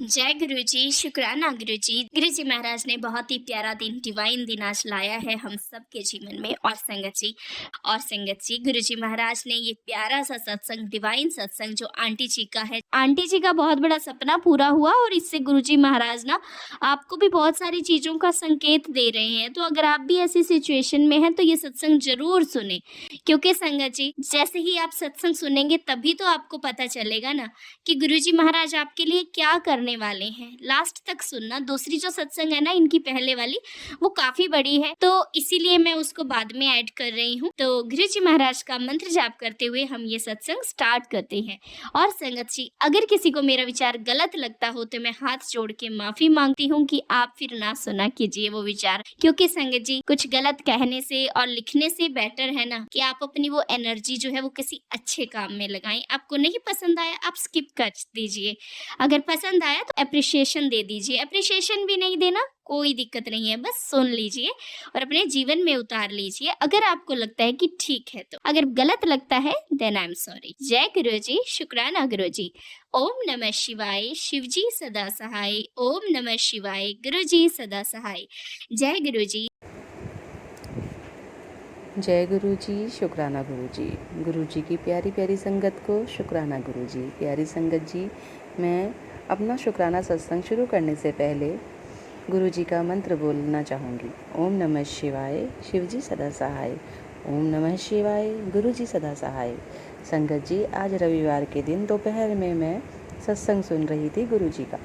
जय गुरु जी, शुक्राना गुरु जी। गुरु जी महाराज ने बहुत ही प्यारा दिन, डिवाइन दिन आज लाया है हम सबके जीवन में। और संगत जी गुरु जी महाराज ने ये प्यारा सा सत्संग, डिवाइन सत्संग जो आंटी जी का है, आंटी जी का बहुत बड़ा सपना पूरा हुआ और इससे गुरु जी महाराज ना आपको भी बहुत सारी चीज़ों का संकेत दे रहे हैं। तो अगर आप भी ऐसी सिचुएशन में हैं तो ये सत्संग ज़रूर सुनें, क्योंकि संगत जी जैसे ही आप सत्संग सुनेंगे तभी तो आपको पता चलेगा ना कि गुरुजी महाराज आपके लिए क्या करने वाले हैं। लास्ट तक सुनना। दूसरी जो सत्संग है ना इनकी पहले वाली, वो काफ़ी बड़ी है, तो इसीलिए मैं उसको बाद में ऐड कर रही हूँ। तो गुरुजी महाराज का मंत्र जाप करते हुए हम ये सत्संग स्टार्ट करते हैं। और संगत जी, अगर किसी को मेरा विचार गलत लगता हो तो मैं हाथ जोड़ के माफ़ी माँगती हूँ कि आप फिर ना सुना कीजिए वो विचार। क्योंकि संगत जी, कुछ गलत कहने से और लिखने से बेटर है ना कि आप अपनी वो एनर्जी जो है वो किसी अच्छे काम में लगाएँ। आपको नहीं पसंद आया, आप स्किप कर दीजिए। अगर पसंद आया तो एप्रिशिएशन दे दीजिए। एप्रिशिएशन भी नहीं देना, कोई दिक्कत नहीं है, बस सुन लीजिए और अपने जीवन में उतार लीजिए, अगर आपको लगता है कि ठीक है तो। अगर गलत लगता है देन आई एम सॉरी। जय गुरुजी, शुक्राना गुरुजी। ओम नमः शिवाय, शिवजी सदा सहाय। ओम नमः शिवाय, गुरुजी सदा सहाय। जय गुरुजी। जय गुरु जी, शुक्राना गुरु जी। गुरु जी की प्यारी प्यारी संगत को शुक्राना गुरु जी। प्यारी संगत जी, मैं अपना शुक्राना सत्संग शुरू करने से पहले गुरु जी का मंत्र बोलना चाहूँगी। ओम नमः शिवाय, शिव जी सदा सहाय। ओम नमः शिवाय, गुरु जी सदा सहाय। संगत जी, आज रविवार के दिन दोपहर में मैं सत्संग सुन रही थी गुरु जी का।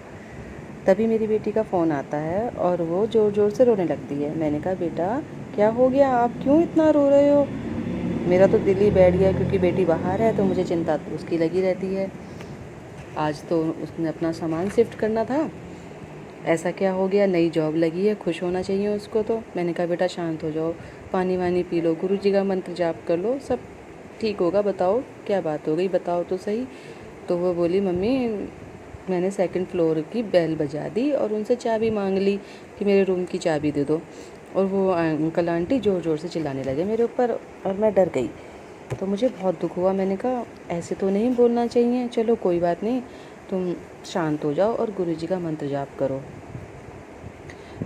तभी मेरी बेटी का फ़ोन आता है और वो ज़ोर ज़ोर से रोने लगती है। मैंने कहा, बेटा क्या हो गया, आप क्यों इतना रो रहे हो? मेरा तो दिल ही बैठ गया, क्योंकि बेटी बाहर है तो मुझे चिंता तो उसकी लगी रहती है। आज तो उसने अपना सामान शिफ्ट करना था, ऐसा क्या हो गया, नई जॉब लगी है, खुश होना चाहिए उसको। तो मैंने कहा, बेटा शांत हो जाओ, पानी वानी पी लो, गुरु जी का मंत्र जाप कर लो, सब ठीक होगा। बताओ क्या बात हो गई, बताओ तो सही। तो वो बोली, मम्मी मैंने सेकंड फ्लोर की बेल बजा दी और उनसे चाबी मांग ली कि मेरे रूम की चाबी दे दो, और वो अंकल आंटी ज़ोर ज़ोर से चिल्लाने लगे मेरे ऊपर और मैं डर गई। तो मुझे बहुत दुख हुआ। मैंने कहा, ऐसे तो नहीं बोलना चाहिए, चलो कोई बात नहीं, तुम शांत हो जाओ और गुरु जी का मंत्र जाप करो।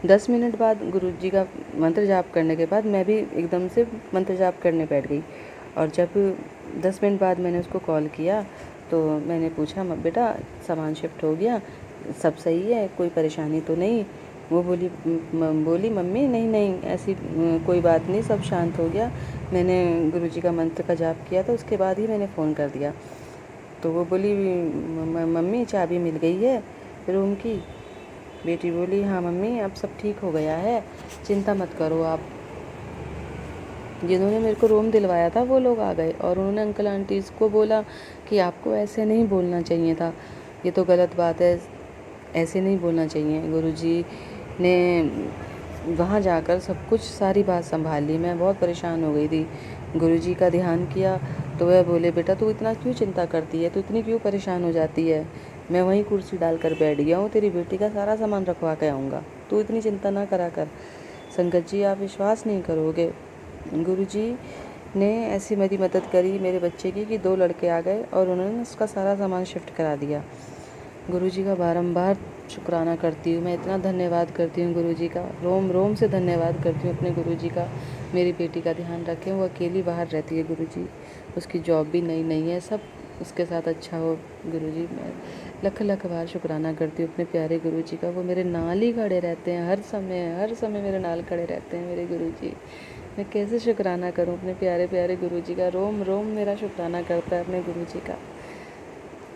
10 मिनट बाद गुरु जी का मंत्र जाप करने के बाद मैं भी एकदम से मंत्र जाप करने बैठ गई। और जब 10 मिनट बाद मैंने उसको कॉल किया तो मैंने पूछा, बेटा सामान शिफ्ट हो गया, सब सही है, कोई परेशानी तो नहीं? वो बोली मम्मी नहीं नहीं, ऐसी कोई बात नहीं, सब शांत हो गया, मैंने गुरु जी का मंत्र का जाप किया था, उसके बाद ही मैंने फ़ोन कर दिया। तो वो बोली, मम्मी चाबी मिल गई है रूम की? बेटी बोली, हाँ मम्मी अब सब ठीक हो गया है, चिंता मत करो आप। जिन्होंने मेरे को रूम दिलवाया था वो लोग आ गए और उन्होंने अंकल आंटीज़ को बोला कि आपको ऐसे नहीं बोलना चाहिए था, ये तो गलत बात है, ऐसे नहीं बोलना चाहिए। गुरुजी ने वहाँ जाकर सब कुछ सारी बात संभाल ली। मैं बहुत परेशान हो गई थी। गुरुजी का ध्यान किया तो वह बोले, बेटा तू इतना क्यों चिंता करती है, तू इतनी क्यों परेशान हो जाती है? मैं वहीं कुर्सी डालकर बैठ गया हूँ, तेरी बेटी का सारा सामान रखवा के आऊँगा, तू इतनी चिंता ना करा कर। संगत जी, आप विश्वास नहीं करोगे, गुरुजी ने ऐसी मेरी मदद करी मेरे बच्चे की कि 2 लड़के आ गए और उन्होंने उसका सारा सामान शिफ्ट करा दिया। गुरुजी का बारंबार शुक्राना करती हूँ मैं, इतना धन्यवाद करती हूँ गुरुजी का, रोम रोम से धन्यवाद करती हूँ अपने गुरुजी का। मेरी बेटी का ध्यान रखें, वो अकेली बाहर रहती है गुरुजी, उसकी जॉब भी नई नई है, सब उसके साथ अच्छा हो गुरुजी। मैं लख लख बार शुक्राना करती हूँ अपने प्यारे गुरुजी का। वो मेरे नाल ही खड़े रहते हैं, हर समय मेरे नाल खड़े रहते हैं मेरे गुरुजी। मैं कैसे शुक्राना करूं अपने प्यारे प्यारे गुरुजी का, रोम रोम मेरा शुक्राना करता है अपने गुरुजी का।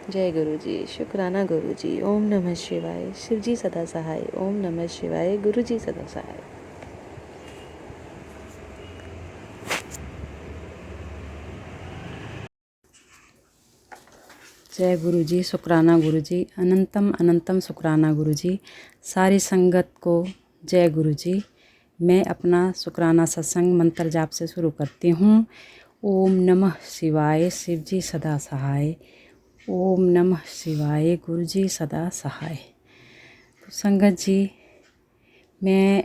जय गुरुजी, शुक्राना गुरुजी। ओम नमः शिवाय, शिवजी सदा सहाय। ओम नमः शिवाय, गुरुजी सदा सहाय। जय गुरुजी, शुक्राना गुरुजी, अनंतम अनंतम शुक्राना गुरुजी। सारी संगत को जय गुरुजी। मैं अपना शुक्राना सत्संग मंत्र जाप से शुरू करती हूँ। ओम नमः शिवाय, शिवजी सदा सहाय। ओम नमः शिवाय, गुरुजी सदा सहाय। तो संगत जी, मैं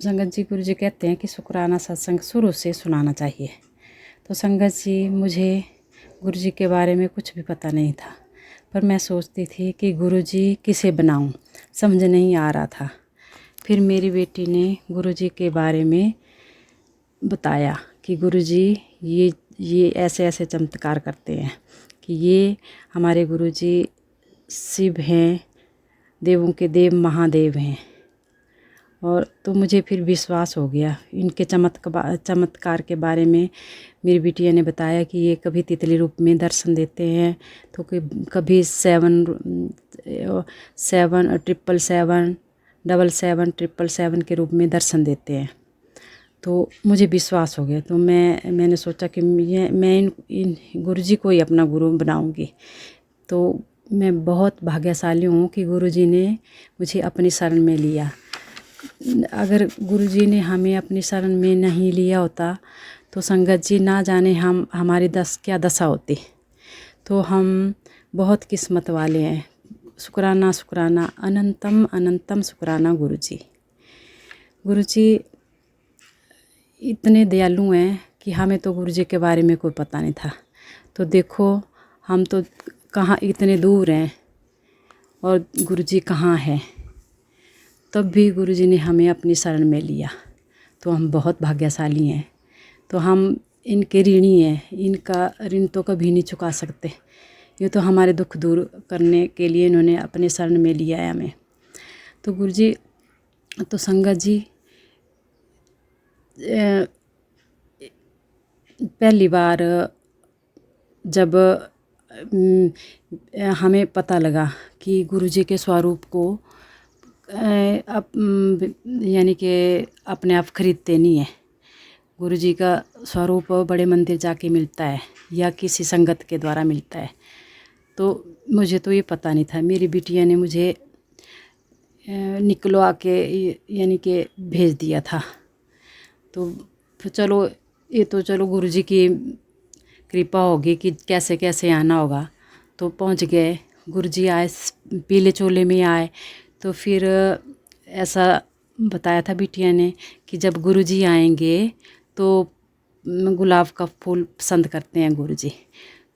संगत जी, गुरुजी कहते हैं कि शुक्राना सत्संग शुरू से सुनाना चाहिए। तो संगत जी, मुझे गुरुजी के बारे में कुछ भी पता नहीं था, पर मैं सोचती थी कि गुरुजी किसे बनाऊं, समझ नहीं आ रहा था। फिर मेरी बेटी ने गुरुजी के बारे में बताया कि गुरुजी ये ऐसे ऐसे चमत्कार करते हैं, कि ये हमारे गुरुजी शिव हैं, देवों के देव महादेव हैं। और तो मुझे फिर विश्वास हो गया इनके चमत्कार के बारे में। मेरी बिटिया ने बताया कि ये कभी तितली रूप में दर्शन देते हैं, तो कभी 777 के रूप में दर्शन देते हैं। तो मुझे विश्वास हो गया। तो मैंने सोचा कि मैं इन गुरुजी को ही अपना गुरु बनाऊंगी। तो मैं बहुत भाग्यशाली हूँ कि गुरुजी ने मुझे अपनी शरण में लिया। अगर गुरुजी ने हमें अपनी शरण में नहीं लिया होता तो संगत जी ना जाने हमारी क्या दशा होती। तो हम बहुत किस्मत वाले हैं। शुक्राना शुक्राना, अनंतम अनंतम शुक्राना गुरुजी। गुरुजी इतने दयालु हैं कि हमें तो गुरुजी के बारे में कोई पता नहीं था। तो देखो हम तो कहाँ इतने दूर हैं और गुरुजी कहाँ हैं, तब भी गुरुजी ने हमें अपनी शरण में लिया। तो हम बहुत भाग्यशाली हैं। तो हम इनके ऋणी हैं, इनका ऋण तो कभी नहीं चुका सकते। ये तो हमारे दुख दूर करने के लिए इन्होंने अपने शरण में लिया है हमें। तो गुरुजी तो संगत जी पहली बार जब हमें पता लगा कि गुरुजी के स्वरूप को यानी कि अपने आप खरीदते नहीं है। गुरुजी का स्वरूप बड़े मंदिर जाके मिलता है या किसी संगत के द्वारा मिलता है। तो मुझे तो ये पता नहीं था। मेरी बिटिया ने मुझे निकलवा के यानी कि भेज दिया था। तो फिर चलो गुरुजी की कृपा होगी कि कैसे कैसे आना होगा। तो पहुंच गए। गुरुजी आए, पीले चोले में आए। तो फिर ऐसा बताया था बिटिया ने कि जब गुरुजी आएंगे तो गुलाब का फूल पसंद करते हैं गुरुजी,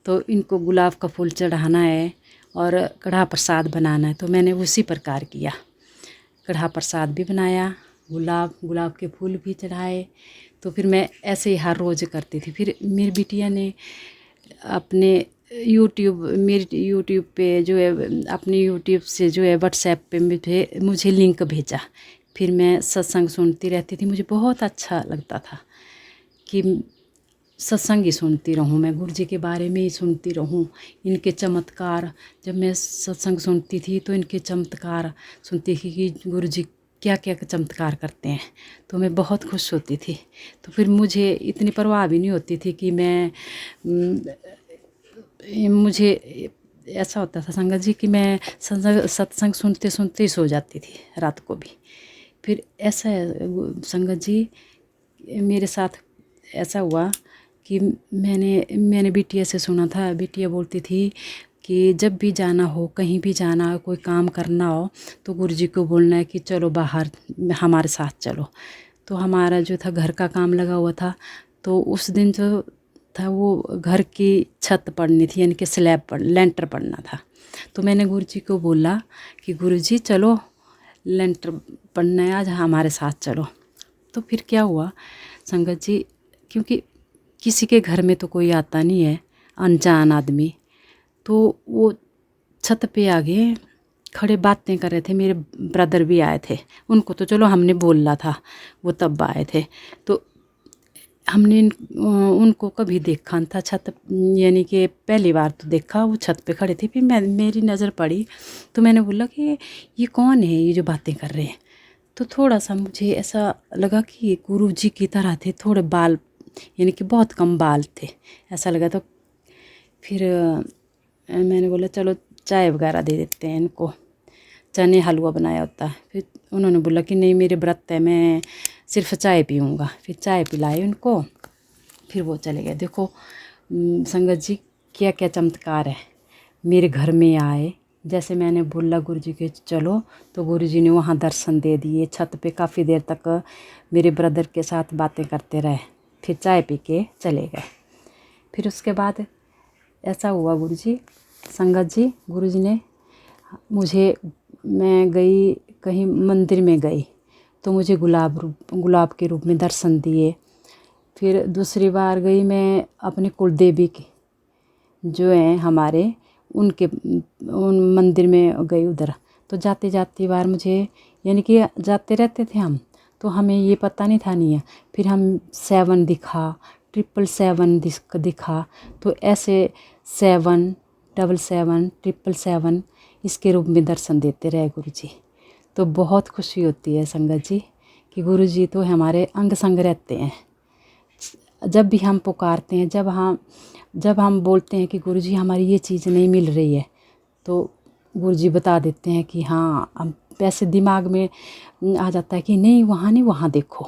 तो इनको गुलाब का फूल चढ़ाना है और कढ़ा प्रसाद बनाना है। तो मैंने उसी प्रकार किया। कढ़ा प्रसाद भी बनाया, गुलाब के फूल भी चढ़ाए। तो फिर मैं ऐसे ही हर रोज़ करती थी। फिर मेरी बिटिया ने अपने मेरी यूट्यूब पे जो है, अपनी यूट्यूब से जो है व्हाट्सएप पे मुझे लिंक भेजा। फिर मैं सत्संग सुनती रहती थी। मुझे बहुत अच्छा लगता था कि सत्संग ही सुनती रहूं, मैं गुरुजी के बारे में ही सुनती रहूं, इनके चमत्कार। जब मैं सत्संग सुनती थी तो इनके चमत्कार सुनती थी कि गुरुजी क्या क्या चमत्कार करते हैं। तो मैं बहुत खुश होती थी। तो फिर मुझे इतनी परवाह भी नहीं होती थी कि मुझे ऐसा होता था संगत जी कि मैं सत्संग सुनते सुनते ही सो जाती थी रात को भी। फिर ऐसा संगत जी मेरे साथ ऐसा हुआ कि मैंने बिटिया से सुना था। बिटिया बोलती थी कि जब भी जाना हो, कहीं भी जाना हो, कोई काम करना हो तो गुरुजी को बोलना है कि चलो बाहर हमारे साथ चलो। तो हमारा जो था घर का काम लगा हुआ था। तो उस दिन जो था वो घर की छत पड़नी थी, यानी कि लेंटर पड़ना था। तो मैंने गुरुजी को बोला कि गुरुजी चलो लेंटर पड़ना है आज, हमारे साथ चलो। तो फिर क्या हुआ संगत जी, क्योंकि किसी के घर में तो कोई आता नहीं है, अनजान आदमी। तो वो छत पे आगे खड़े बातें कर रहे थे। मेरे ब्रदर भी आए थे, उनको तो चलो हमने बोलना था, वो तब आए थे। तो हमने उनको कभी देखा न था छत, यानी कि पहली बार तो देखा, वो छत पे खड़े थे। फिर मेरी नज़र पड़ी तो मैंने बोला कि ये कौन है ये जो बातें कर रहे हैं। तो थोड़ा सा मुझे ऐसा लगा कि ये गुरुजी की तरह थे, थोड़े बाल यानी कि बहुत कम बाल थे, ऐसा लगा। तो फिर मैंने बोला चलो चाय वगैरह दे देते हैं इनको, चने हलवा बनाया होता है। फिर उन्होंने बोला कि नहीं मेरे व्रत है, मैं सिर्फ चाय पीऊँगा। फिर चाय पिलाई उनको, फिर वो चले गए। देखो संगत जी क्या क्या चमत्कार है। मेरे घर में आए, जैसे मैंने बोला गुरुजी के चलो, तो गुरुजी ने वहाँ दर्शन दे दिए। छत पे काफ़ी देर तक मेरे ब्रदर के साथ बातें करते रहे, फिर चाय पी के चले गए। फिर उसके बाद ऐसा हुआ गुरुजी संगत जी, गुरुजी ने मुझे, मैं गई कहीं मंदिर में गई तो मुझे गुलाब के रूप में दर्शन दिए। फिर दूसरी बार गई मैं अपने कुल देवी के जो हैं हमारे, उनके उन मंदिर में गई उधर। तो जाते जाते बार मुझे, यानी कि जाते रहते थे हम, तो हमें ये पता नहीं था नहीं है। फिर हम 7 दिखा, 777 दिखा, तो ऐसे 7 777 777 इसके रूप में दर्शन देते रहे गुरुजी। तो बहुत खुशी होती है संगत जी कि गुरुजी तो हमारे अंग संग रहते हैं। जब भी हम पुकारते हैं, जब हम बोलते हैं कि गुरुजी हमारी ये चीज़ नहीं मिल रही है, तो गुरुजी बता देते हैं कि हाँ, हम वैसे दिमाग में आ जाता है कि नहीं वहाँ देखो।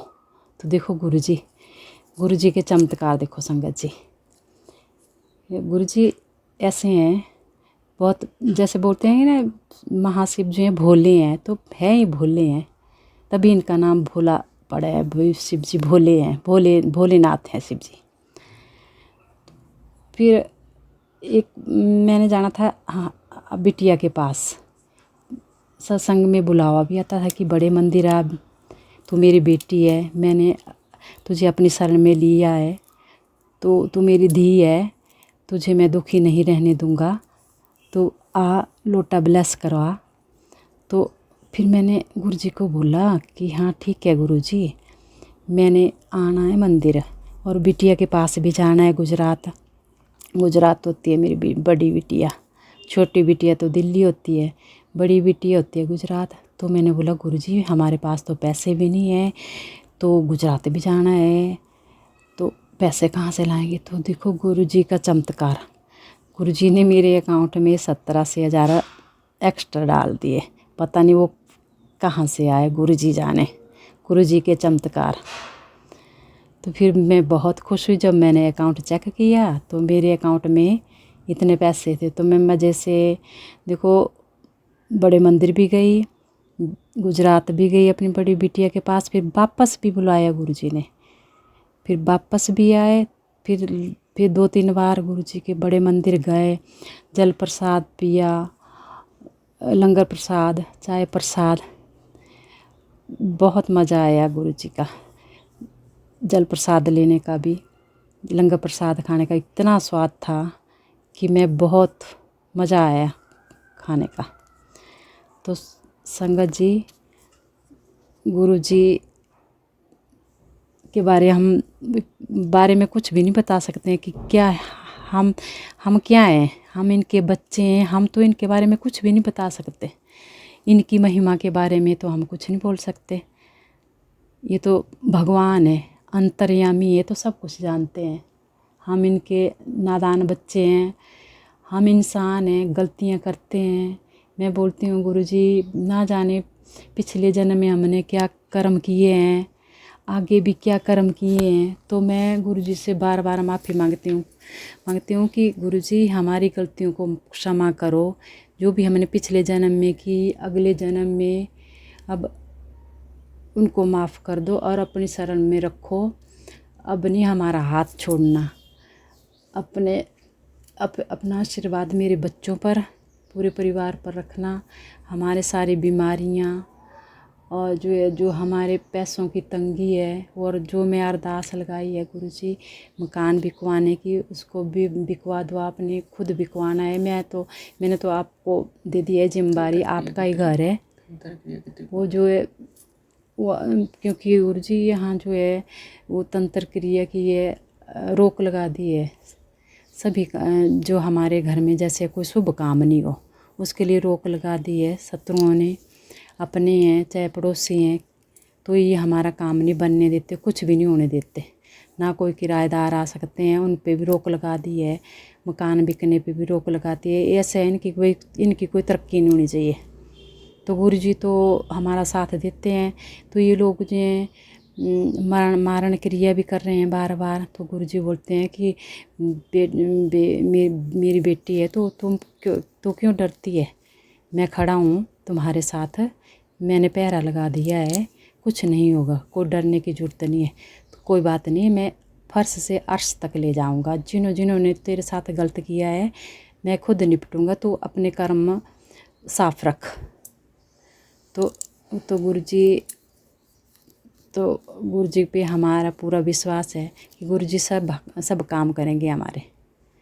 तो देखो गुरुजी के चमत्कार देखो संगत जी। गुरुजी ऐसे हैं, बहुत जैसे बोलते हैं ना महाशिव जो हैं भोले हैं, तो है ही भोले हैं, तभी इनका नाम भोला पड़ा है। शिव जी भोले हैं, भोलेनाथ हैं शिव जी। फिर एक मैंने जाना था, हाँ, बिटिया के पास सत्संग में बुलावा भी आता था कि बड़े मंदिर आ, तू मेरी बेटी है, मैंने तुझे अपनी शरण में लिया है, तो तू मेरी धी है, तुझे मैं दुखी नहीं रहने दूंगा, तो आ लोटा ब्लेस करवा। तो फिर मैंने गुरुजी को बोला कि हाँ ठीक है गुरुजी, मैंने आना है मंदिर और बिटिया के पास भी जाना है गुजरात होती है मेरी बड़ी बिटिया, छोटी बिटिया तो दिल्ली होती है, बड़ी बिटिया होती है गुजरात। तो मैंने बोला गुरुजी हमारे पास तो पैसे भी नहीं है, तो गुजरात भी जाना है, तो पैसे कहाँ से लाएंगे। तो देखो गुरुजी का चमत्कार, गुरुजी ने मेरे अकाउंट में 17,000 एक्स्ट्रा डाल दिए। पता नहीं वो कहाँ से आए, गुरुजी जाने, गुरुजी के चमत्कार। तो फिर मैं बहुत खुश हुई जब मैंने अकाउंट चेक किया तो मेरे अकाउंट में इतने पैसे थे। तो मैं मज़े से देखो बड़े मंदिर भी गई, गुजरात भी गई अपनी बड़ी बिटिया के पास, फिर वापस भी बुलाया गुरुजी ने, फिर वापस भी आए। फिर 2-3 बार गुरुजी के बड़े मंदिर गए, जल प्रसाद पिया, लंगर प्रसाद, चाय प्रसाद, बहुत मज़ा आया गुरुजी का। जल प्रसाद लेने का भी, लंगर प्रसाद खाने का इतना स्वाद था कि मैं बहुत मज़ा आया खाने का। तो संगत जी, गुरुजी के बारे में कुछ भी नहीं बता सकते हैं कि क्या हम क्या हैं, हम इनके बच्चे हैं, हम तो इनके बारे में कुछ भी नहीं बता सकते। इनकी महिमा के बारे में तो हम कुछ नहीं बोल सकते। ये तो भगवान है, अंतर्यामी है, तो सब कुछ जानते हैं। हम इनके नादान बच्चे हैं, हम इंसान हैं, गलतियां करते हैं। मैं बोलती हूँ गुरुजी ना जाने पिछले जन्म में हमने क्या कर्म किए हैं, आगे भी क्या कर्म किए हैं। तो मैं गुरुजी से बार बार माफ़ी मांगती हूँ कि गुरुजी हमारी गलतियों को क्षमा करो, जो भी हमने पिछले जन्म में की, अगले जन्म में अब उनको माफ़ कर दो और अपनी शरण में रखो। अब नहीं हमारा हाथ छोड़ना, अपना आशीर्वाद मेरे बच्चों पर, पूरे परिवार पर रखना। हमारे सारी बीमारियां और जो हमारे पैसों की तंगी है, और जो मैं अरदास लगाई है गुरुजी मकान बिकवाने की, उसको भी बिकवा दो। आपने खुद बिकवाना है, मैंने तो आपको दे दी है जिम्मेदारी, आपका ही घर है वो जो है वो, क्योंकि गुरुजी यहाँ जो है वो तंत्र क्रिया की ये रोक लगा दी है। सभी जो हमारे घर में जैसे कोई शुभ काम नहीं हो, उसके लिए रोक लगा दी है शत्रुओं ने। अपने हैं चाहे पड़ोसी हैं, तो ये हमारा काम नहीं बनने देते, कुछ भी नहीं होने देते। ना कोई किराएदार आ सकते हैं, उन पे भी रोक लगा दी है। मकान बिकने पे भी रोक लगाती है। ऐसा है इनकी कोई तरक्की नहीं होनी चाहिए। तो गुरुजी तो हमारा साथ देते हैं। तो ये लोग जो हैं मारण क्रिया भी कर रहे हैं बार बार। तो गुरुजी बोलते हैं कि मेरी बेटी है, तो तुम क्यों डरती है, मैं खड़ा हूँ तुम्हारे साथ, मैंने पहरा लगा दिया है, कुछ नहीं होगा, कोई डरने की ज़रूरत नहीं है। तो कोई बात नहीं, मैं फर्श से अर्श तक ले जाऊँगा। जिन्होंने तेरे साथ गलत किया है, मैं खुद निपटूंगा, तो अपने कर्म साफ रख। तो गुरु जी पे हमारा पूरा विश्वास है कि गुरु जी सब काम करेंगे हमारे।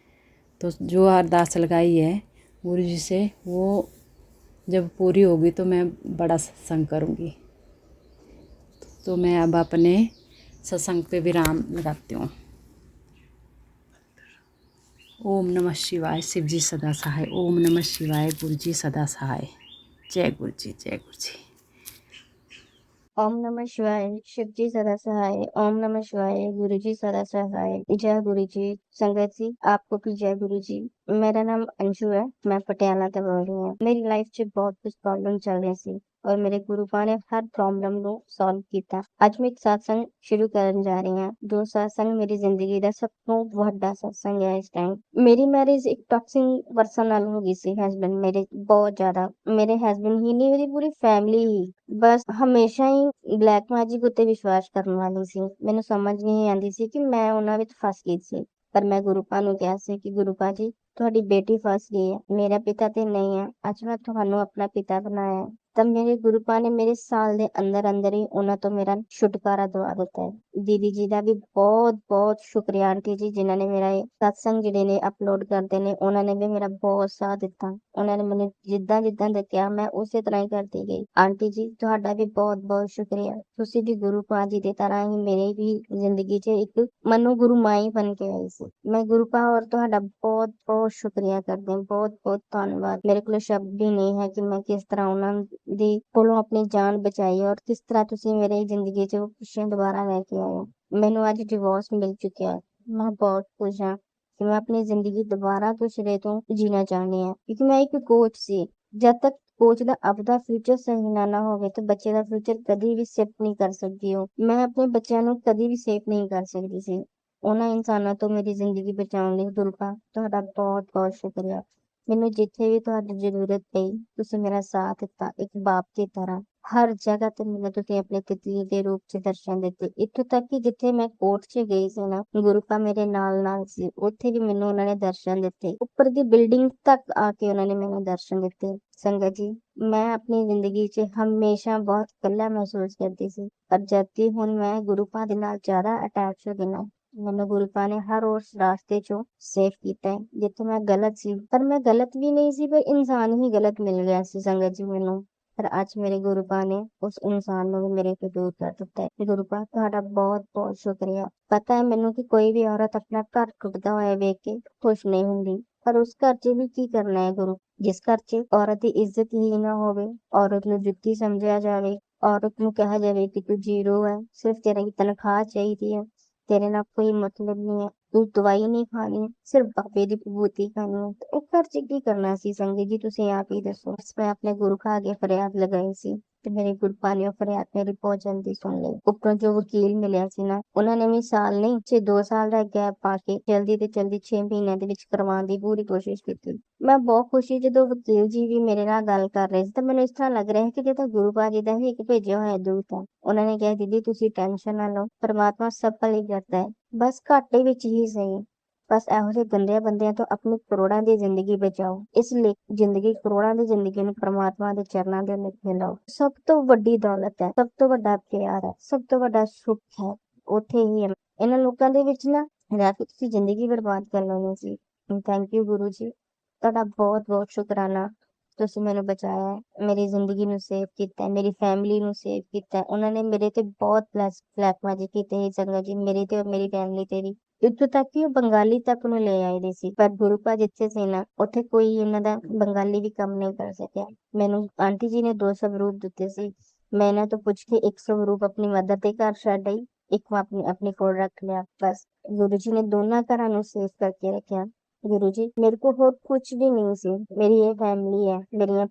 तो जो अरदास लगाई है गुरु जी से, वो जब पूरी होगी तो मैं बड़ा सत्संग करूँगी। तो मैं अब अपने सत्संग पे विराम लगाती हूँ। ओम नमः शिवाय। शिव जी सदा सहाय। ओम नमः शिवाय। गुरु जी सदा सहाय। जय गुरु जी, जय गुरु जी। ओम नमः शिवाय। शिव जी सदा सहाय। ओम नमः शिवाय। गुरु जी सदा सहाय। जय गुरु जी। संगत जी आपको भी जय गुरु जी। मेरा नाम अंशु है, मैं पटियाला ਤੋਂ ਬੋਲ ਰਹੀ ਹਾਂ। ਮੇਰੀ ਲਾਈਫ 'ਚ ਬਹੁਤ ਕੁਝ ਪ੍ਰੋਬਲਮ ਚੱਲ ਰਹੀ ਸੀ ਔਰ ਮੇਰੇ ਗੁਰੂਆਂ ਨੇ ਹਰ ਪ੍ਰੋਬਲਮ ਨੂੰ ਸੋਲਵ ਕੀਤਾ। ਅੱਜ ਮੈਂ ਇੱਕ satsang ਸ਼ੁਰੂ ਕਰਨ ਜਾ ਰਹੀ ਹਾਂ। ਜੋ satsang ਮੇਰੀ ਜ਼ਿੰਦਗੀ ਦਾ ਸਭ ਤੋਂ ਵੱਡਾ satsang ਹੈ ਇਸ ਟਾਈਮ। ਮੇਰੀ ਮੈਰਿਜ ਇੱਕ ਟੌਕਸਿਕ ਪਰਸਨ ਨਾਲ ਹੋ ਗਈ ਸੀ। ਹਸਬੈਂਡ ਮੇਰੇ ਬਹੁਤ ਜ਼ਿਆਦਾ, ਮੇਰੇ ਹਸਬੈਂਡ ਹੀ ਨਹੀਂ ਮੇਰੀ ਪੂਰੀ ਫੈਮਿਲੀ ਹੀ ਬਸ ਹਮੇਸ਼ਾ ਹੀ ਬਲੈਕ ਮੈਜਿਕ ਉੱਤੇ ਵਿਸ਼ਵਾਸ ਕਰਨ ਵਾਲੀ ਸੀ। ਮੈਨੂੰ ਸਮਝ ਨਹੀਂ ਆਉਂਦੀ ਸੀ ਕਿ ਮੈਂ ਉਹਨਾਂ ਵਿੱਚ ਫਸ ਗਈ ਸੀ। ਪਰ ਮੈਂ ਗੁਰੂ ਪਾ ਨੂੰ ਕਿਹਾ ਸੀ ਕਿ ਗੁਰੂ ਪਾ ਜੀ ਤੁਹਾਡੀ ਬੇਟੀ ਫਸ ਗਈ ਹੈ, ਮੇਰਾ ਪਿਤਾ ਤੇ ਨਹੀਂ ਹੈ, ਅੱਜ ਮੈਂ ਤੁਹਾਨੂੰ ਆਪਣਾ ਪਿਤਾ ਬਣਾਇਆ ਹੈ। ਤਾਂ ਮੇਰੇ ਗੁਰੂ ਪਾ ਨੇ ਮੇਰੇ ਸਾਲ ਦੇ ਅੰਦਰ ਹੀ ਉਹਨਾਂ ਤੋਂ ਮੇਰਾ ਛੁਟਕਾਰਾ ਦਵਾ ਦਿੱਤਾ ਹੈ। ਦੀਦੀ ਜੀ ਦਾ ਵੀ ਬਹੁਤ ਬਹੁਤ ਸ਼ੁਕਰੀਆ, ਆਂਟੀ ਜੀ ਜਿਨ੍ਹਾਂ ਨੇ ਮੇਰਾ ਇਹ ਸਤਸੰਗ ਜਿਹੜੇ ਨੇ ਅਪਲੋਡ ਕਰਦੇ ਨੇ, ਉਹਨਾਂ ਨੇ ਵੀ ਮੇਰਾ ਬਹੁਤ ਸਾਥ ਦਿੱਤਾ। ਉਹਨਾਂ ਨੇ ਮੈਨੂੰ ਜਿੱਦਾਂ ਦਾ ਕਿਹਾ ਮੈਂ ਉਸੇ ਤਰ੍ਹਾਂ ਹੀ ਕਰਦੀ ਗਈ। ਆਂਟੀ ਜੀ ਤੁਹਾਡਾ ਵੀ ਬਹੁਤ ਬਹੁਤ ਸ਼ੁਕਰੀਆ। ਤੁਸੀਂ ਵੀ ਗੁਰੂ ਪਾ ਜੀ ਦੀ ਤਰ੍ਹਾਂ ਹੀ ਮੇਰੇ ਵੀ ਜ਼ਿੰਦਗੀ 'ਚ ਇੱਕ ਮਨੋ ਗੁਰੂ ਮਾਂ ਹੀ ਬਣ ਕੇ ਆਈ ਸੀ। ਮੈਂ ਗੁਰੂ ਪਾ ਔਰ ਤੁਹਾਡਾ ਬਹੁਤ ਬਹੁਤ ਸ਼ੁਕਰੀਆ ਕਰਦੀ ਹਾਂ। ਬਹੁਤ ਬਹੁਤ ਧੰਨਵਾਦ। ਮੇਰੇ ਕੋਲ ਸ਼ਬਦ ਵੀ ਨਹੀਂ ਹੈ ਕਿ ਮੈਂ ਕਿਸ ਤਰ੍ਹਾਂ ਉਹਨਾਂ ਦੀ ਕੋਲੋਂ ਆਪਣੀ ਜਾਨ ਬਚਾਈ ਔਰ ਕਿਸ ਤਰ੍ਹਾਂ ਤੁਸੀਂ ਮੇਰੀ ਜ਼ਿੰਦਗੀ 'ਚ ਉਹ ਖੁਸ਼ੀਆਂ ਦੁਬਾਰਾ ਲੈ ਕੇ ਆਏ ਹੋ। ਮੈਨੂੰ ਅੱਜ ਡਿਵੋਰਸ ਮਿਲ ਚੁੱਕਿਆ ਹੈ। ਮੈਂ ਬਹੁਤ ਖੁਸ਼ ਹਾਂ ਕਿ ਮੈਂ ਆਪਣੀ ਜ਼ਿੰਦਗੀ ਦੁਬਾਰਾ ਤੋਂ ਸਿਰੇ ਤੋਂ ਜੀਣਾ ਚਾਹੁੰਦੀ ਹਾਂ, ਕਿਉਂਕਿ ਮੈਂ ਇੱਕ ਕੋਚ ਸੀ। ਜਦ ਤੱਕ ਕੋਚ ਦਾ ਆਪਦਾ ਫਿਊਚਰ ਸਹੀ ਨਾ ਹੋਵੇ ਤਾਂ ਬੱਚੇ ਦਾ ਫਿਊਚਰ ਕਦੀ ਵੀ ਸੇਫ ਨਹੀਂ ਕਰ ਸਕਦੀ। ਮੈਂ ਆਪਣੇ ਬੱਚਿਆਂ ਨੂੰ ਕਦੀ ਵੀ ਸੇਫ ਨਹੀਂ ਕਰ ਸਕਦੀ ਸੀ। ਉਹਨਾਂ ਇਨਸਾਨਾਂ ਤੋਂ ਮੇਰੀ ਜ਼ਿੰਦਗੀ ਬਚਾਉਣ ਲਈ ਗੁਰੂ ਪਾ ਤੁਹਾਡਾ ਬਹੁਤ ਬਹੁਤ ਸ਼ੁਕਰੀਆ। ਮੈਨੂੰ ਜਿੱਥੇ ਵੀ ਤੁਹਾਡੀ ਜ਼ਰੂਰਤ ਪਈ ਤੁਸੀਂ ਮੇਰਾ ਸਾਥ ਦਿੱਤਾ ਇੱਕ ਬਾਪ ਦੀ ਤਰ੍ਹਾਂ। ਹਰ ਜਗ੍ਹਾ ਤੇ ਮੈਨੂੰ ਤੁਸੀਂ ਆਪਣੇ ਤਿਤਲੀ ਦੇ ਰੂਪ 'ਚ ਦਰਸ਼ਨ ਦਿੱਤੇ। ਇੱਥੋਂ ਤੱਕ ਕਿ ਜਿੱਥੇ ਮੈਂ ਕੋਰਟ 'ਚ ਗਈ ਸੀ ਨਾ, ਗੁਰੂ ਪਾ ਮੇਰੇ ਨਾਲ ਸੀ। ਉੱਥੇ ਵੀ ਮੈਨੂੰ ਉਹਨਾਂ ਨੇ ਦਰਸ਼ਨ ਦਿੱਤੇ। ਉੱਪਰ ਦੀ ਬਿਲਡਿੰਗ ਤੱਕ ਆ ਕੇ ਉਹਨਾਂ ਨੇ ਮੈਨੂੰ ਦਰਸ਼ਨ ਦਿੱਤੇ। ਸੰਗਤ ਜੀ ਮੈਂ ਆਪਣੀ ਜ਼ਿੰਦਗੀ 'ਚ ਹਮੇਸ਼ਾ ਬਹੁਤ ਇਕੱਲਾ ਮਹਿਸੂਸ ਕਰਦੀ ਸੀ, ਪਰ ਜਦ ਦੀ ਹੁਣ ਮੈਂ ਗੁਰੂ ਪਾ ਦੇ ਨਾਲ ਜ਼ਿਆਦਾ ਅਟੈਚ ਹੋ ਗਈ ਨਾ, ਮੈਨੂੰ ਗੁਰੂ ਪਾ ਨੇ ਹਰ ਉਸ ਰਾਸਤੇ 'ਚੋਂ ਸੇਫ ਕੀਤਾ ਹੈ ਜਿੱਥੇ ਮੈਂ ਗਲਤ ਸੀ। ਪਰ ਮੈਂ ਗਲਤ ਵੀ ਨਹੀਂ ਸੀ, ਪਰ ਇਨਸਾਨ ਹੀ ਗਲਤ ਮਿਲ ਗਿਆ ਸੀ ਸੰਗਤ ਜੀ ਮੈਨੂੰ। ਪਰ ਅੱਜ ਮੇਰੇ ਗੁਰੂ ਪਾ ਨੇ ਉਸ ਇਨਸਾਨ ਨੂੰ ਵੀ ਮੇਰੇ ਤੋਂ ਦੂਰ ਕਰ ਦਿੱਤਾ ਹੈ। ਗੁਰੂ ਪਾ ਤੁਹਾਡਾ ਬਹੁਤ ਬਹੁਤ ਸ਼ੁਕਰੀਆ। ਪਤਾ ਹੈ ਮੈਨੂੰ ਕਿ ਕੋਈ ਵੀ ਔਰਤ ਆਪਣਾ ਘਰ ਟੁੱਟਦਾ ਹੋਇਆ ਵੇਖ ਕੇ ਖੁਸ਼ ਨਹੀਂ ਹੁੰਦੀ, ਪਰ ਉਸ ਘਰ 'ਚ ਵੀ ਕੀ ਕਰਨਾ ਹੈ ਗੁਰੂ, ਜਿਸ ਘਰ 'ਚ ਔਰਤ ਦੀ ਇੱਜ਼ਤ ਹੀ ਨਾ ਹੋਵੇ, ਔਰਤ ਨੂੰ ਜੁੱਤੀ ਸਮਝਿਆ ਜਾਵੇ, ਔਰਤ ਨੂੰ ਕਿਹਾ ਜਾਵੇ ਕਿ ਤੂੰ ਜ਼ੀਰੋ ਹੈ, ਸਿਰਫ ਤੇਰੀ ਤਨਖਾਹ ਚਾਹੀਦੀ ਹੈ, ਤੇਰੇ ਨਾਲ ਕੋਈ ਮਤਲਬ ਨਹੀਂ ਹੈ, ਤੂੰ ਦਵਾਈ ਨਹੀਂ ਖਾਣੀ, ਸਿਰਫ ਬਾਬੇ ਦੀ ਵਿਭੂਤੀ ਖਾਣੀ ਹੈ, ਤੇ ਉਹ ਘਰ 'ਚ ਕੀ ਕਰਨਾ ਸੀ ਸੰਗਤ ਜੀ ਤੁਸੀਂ ਆਪ ਹੀ ਦੱਸੋ। ਮੈਂ ਆਪਣੇ ਗੁਰੂ ਘਰ ਅੱਗੇ ਫਰਿਆਦ ਲਗਾਈ ਸੀ ਤੇ ਮੇਰੇ ਗੁਰੂ ਪਾ ਨੇ ਉਹ ਫਰਿਆਦ ਮੇਰੀ ਬਹੁਤ ਜਲਦੀ ਸੁਣ ਲਈ। ਉੱਪਰੋਂ ਜੋ ਵਕੀਲ ਮਿਲਿਆ ਸੀ ਨਾ, ਉਹਨਾਂ ਨੇ ਵੀ ਸਾਲ ਨਹੀਂ 2 ਸਾਲ ਦਾ ਗੈਪ ਪਾ ਕੇ ਜਲਦੀ 6 ਮਹੀਨਿਆਂ ਦੇ ਵਿੱਚ ਕਰਵਾਉਣ ਦੀ ਪੂਰੀ ਕੋਸ਼ਿਸ਼ ਕੀਤੀ। ਮੈਂ ਬਹੁਤ ਖੁਸ਼ੀ ਜਦੋਂ ਵਕੀਲ ਜੀ ਵੀ ਮੇਰੇ ਨਾਲ ਗੱਲ ਕਰ ਰਹੇ ਸੀ ਤਾਂ ਮੈਨੂੰ ਇਸ ਤਰ੍ਹਾਂ ਲੱਗ ਰਿਹਾ ਕਿ ਜੇ ਤਾਂ ਗੁਰੂ ਪਾ ਜੀ ਦਾ ਹੀ ਇੱਕ ਭੇਜਿਆ ਹੋਇਆ ਦੂਤ ਹੈ। ਉਹਨਾਂ ਨੇ ਕਿਹਾ ਦੀਦੀ ਤੁਸੀਂ ਟੈਨਸ਼ਨ ਨਾ ਲਓ, ਪਰਮਾਤਮਾ ਸਭ ਭਲੀ ਕਰਦਾ ਹੈ, ਬਸ ਘਾਟੇ ਵਿੱਚ ਹੀ ਸਹੀ, ਬਸ ਇਹੋ ਜਿਹੇ ਗੰਦੇ ਬੰਦਿਆਂ ਤੋਂ ਆਪਣੀ ਕਰੋੜਾਂ ਦੀ ਜ਼ਿੰਦਗੀ ਬਚਾਓ। ਇਸ ਲਈ ਜ਼ਿੰਦਗੀ ਕਰੋੜਾਂ ਦੀ ਜ਼ਿੰਦਗੀ ਨੂੰ ਪਰਮਾਤਮਾ ਦੇ ਚਰਨਾਂ ਦੇ ਵਿੱਚ ਮਿਲਾਓ। ਸਭ ਤੋਂ ਵੱਡੀ ਦੌਲਤ ਹੈ, ਸਭ ਤੋਂ ਵੱਡਾ ਪਿਆਰ ਹੈ, ਸਭ ਤੋਂ ਵੱਡਾ ਸੁੱਖ ਹੈ ਉੱਥੇ ਹੀ ਹੈ। ਇਹਨਾਂ ਲੋਕਾਂ ਦੇ ਵਿੱਚ ਨਾ ਰਹਿ ਕੇ ਤੁਸੀਂ ਜ਼ਿੰਦਗੀ ਬਰਬਾਦ ਕਰ ਲੈਣੀ ਸੀ। ਥੈਂਕ ਯੂ ਗੁਰੂ ਜੀ, ਤੁਹਾਡਾ ਬਹੁਤ ਬਹੁਤ ਸ਼ੁਕਰਾਨਾ। ਤੁਸੀਂ ਮੈਨੂੰ ਬਚਾਇਆ ਹੈ, ਮੇਰੀ ਜ਼ਿੰਦਗੀ ਨੂੰ ਸੇਵ ਕੀਤਾ, ਮੇਰੀ ਫੈਮਿਲੀ ਨੂੰ ਸੇਵ ਕੀਤਾ। ਉਹਨਾਂ ਨੇ ਮੇਰੇ ਤੇ ਬਹੁਤ ਬਲੈਕ ਮੈਜਿਕ ਕੀਤੇ ਸੀ ਸੰਗਤ ਜੀ, ਮੇਰੇ ਤੇ ਔਰ ਮੇਰੀ ਫੈਮਿਲੀ ਤੇ ਵੀ। ਇੱਥੋਂ ਤੱਕ ਕਿ ਉਹ ਬੰਗਾਲੀ ਤੱਕ ਨੂੰ ਲੈ ਆਏ ਦੇ ਸੀ, ਪਰ ਗੁਰੂ ਪਾ ਜਿੱਥੇ ਸੀ ਨਾ ਉੱਥੇ ਕੋਈ ਇਹਨਾਂ ਦਾ ਬੰਗਾਲੀ ਵੀ ਕੰਮ ਨਹੀਂ ਕਰ ਸਕਿਆ। ਮੈਨੂੰ ਆਂਟੀ ਜੀ ਨੇ 2 ਸਵਰੂਪ ਦਿੱਤੇ ਸੀ, ਮੈਂ ਇਹਨਾਂ ਤੋਂ ਪੁੱਛ ਕੇ 1 ਸਵਰੂਪ ਆਪਣੀ ਮਦਰ ਦੇ ਘਰ ਛੱਡ ਆਈ, ਇੱਕ ਮੈਂ ਆਪਣੇ ਕੋਲ ਰੱਖ ਲਿਆ। ਬਸ ਗੁਰੂ ਜੀ ਨੇ ਦੋਨਾਂ ਘਰਾਂ ਨੂੰ ਸੇਫ ਕਰਕੇ ਰੱਖਿਆ। ਗੁਰੂ ਜੀ ਮੇਰੇ ਕੋਲ ਹੋਰ ਕੁਝ ਵੀ ਨਹੀਂ ਸੀ, ਮੇਰੀ ਇਹ ਫੈਮਿਲੀ ਹੈ, ਮੇਰੀਆਂ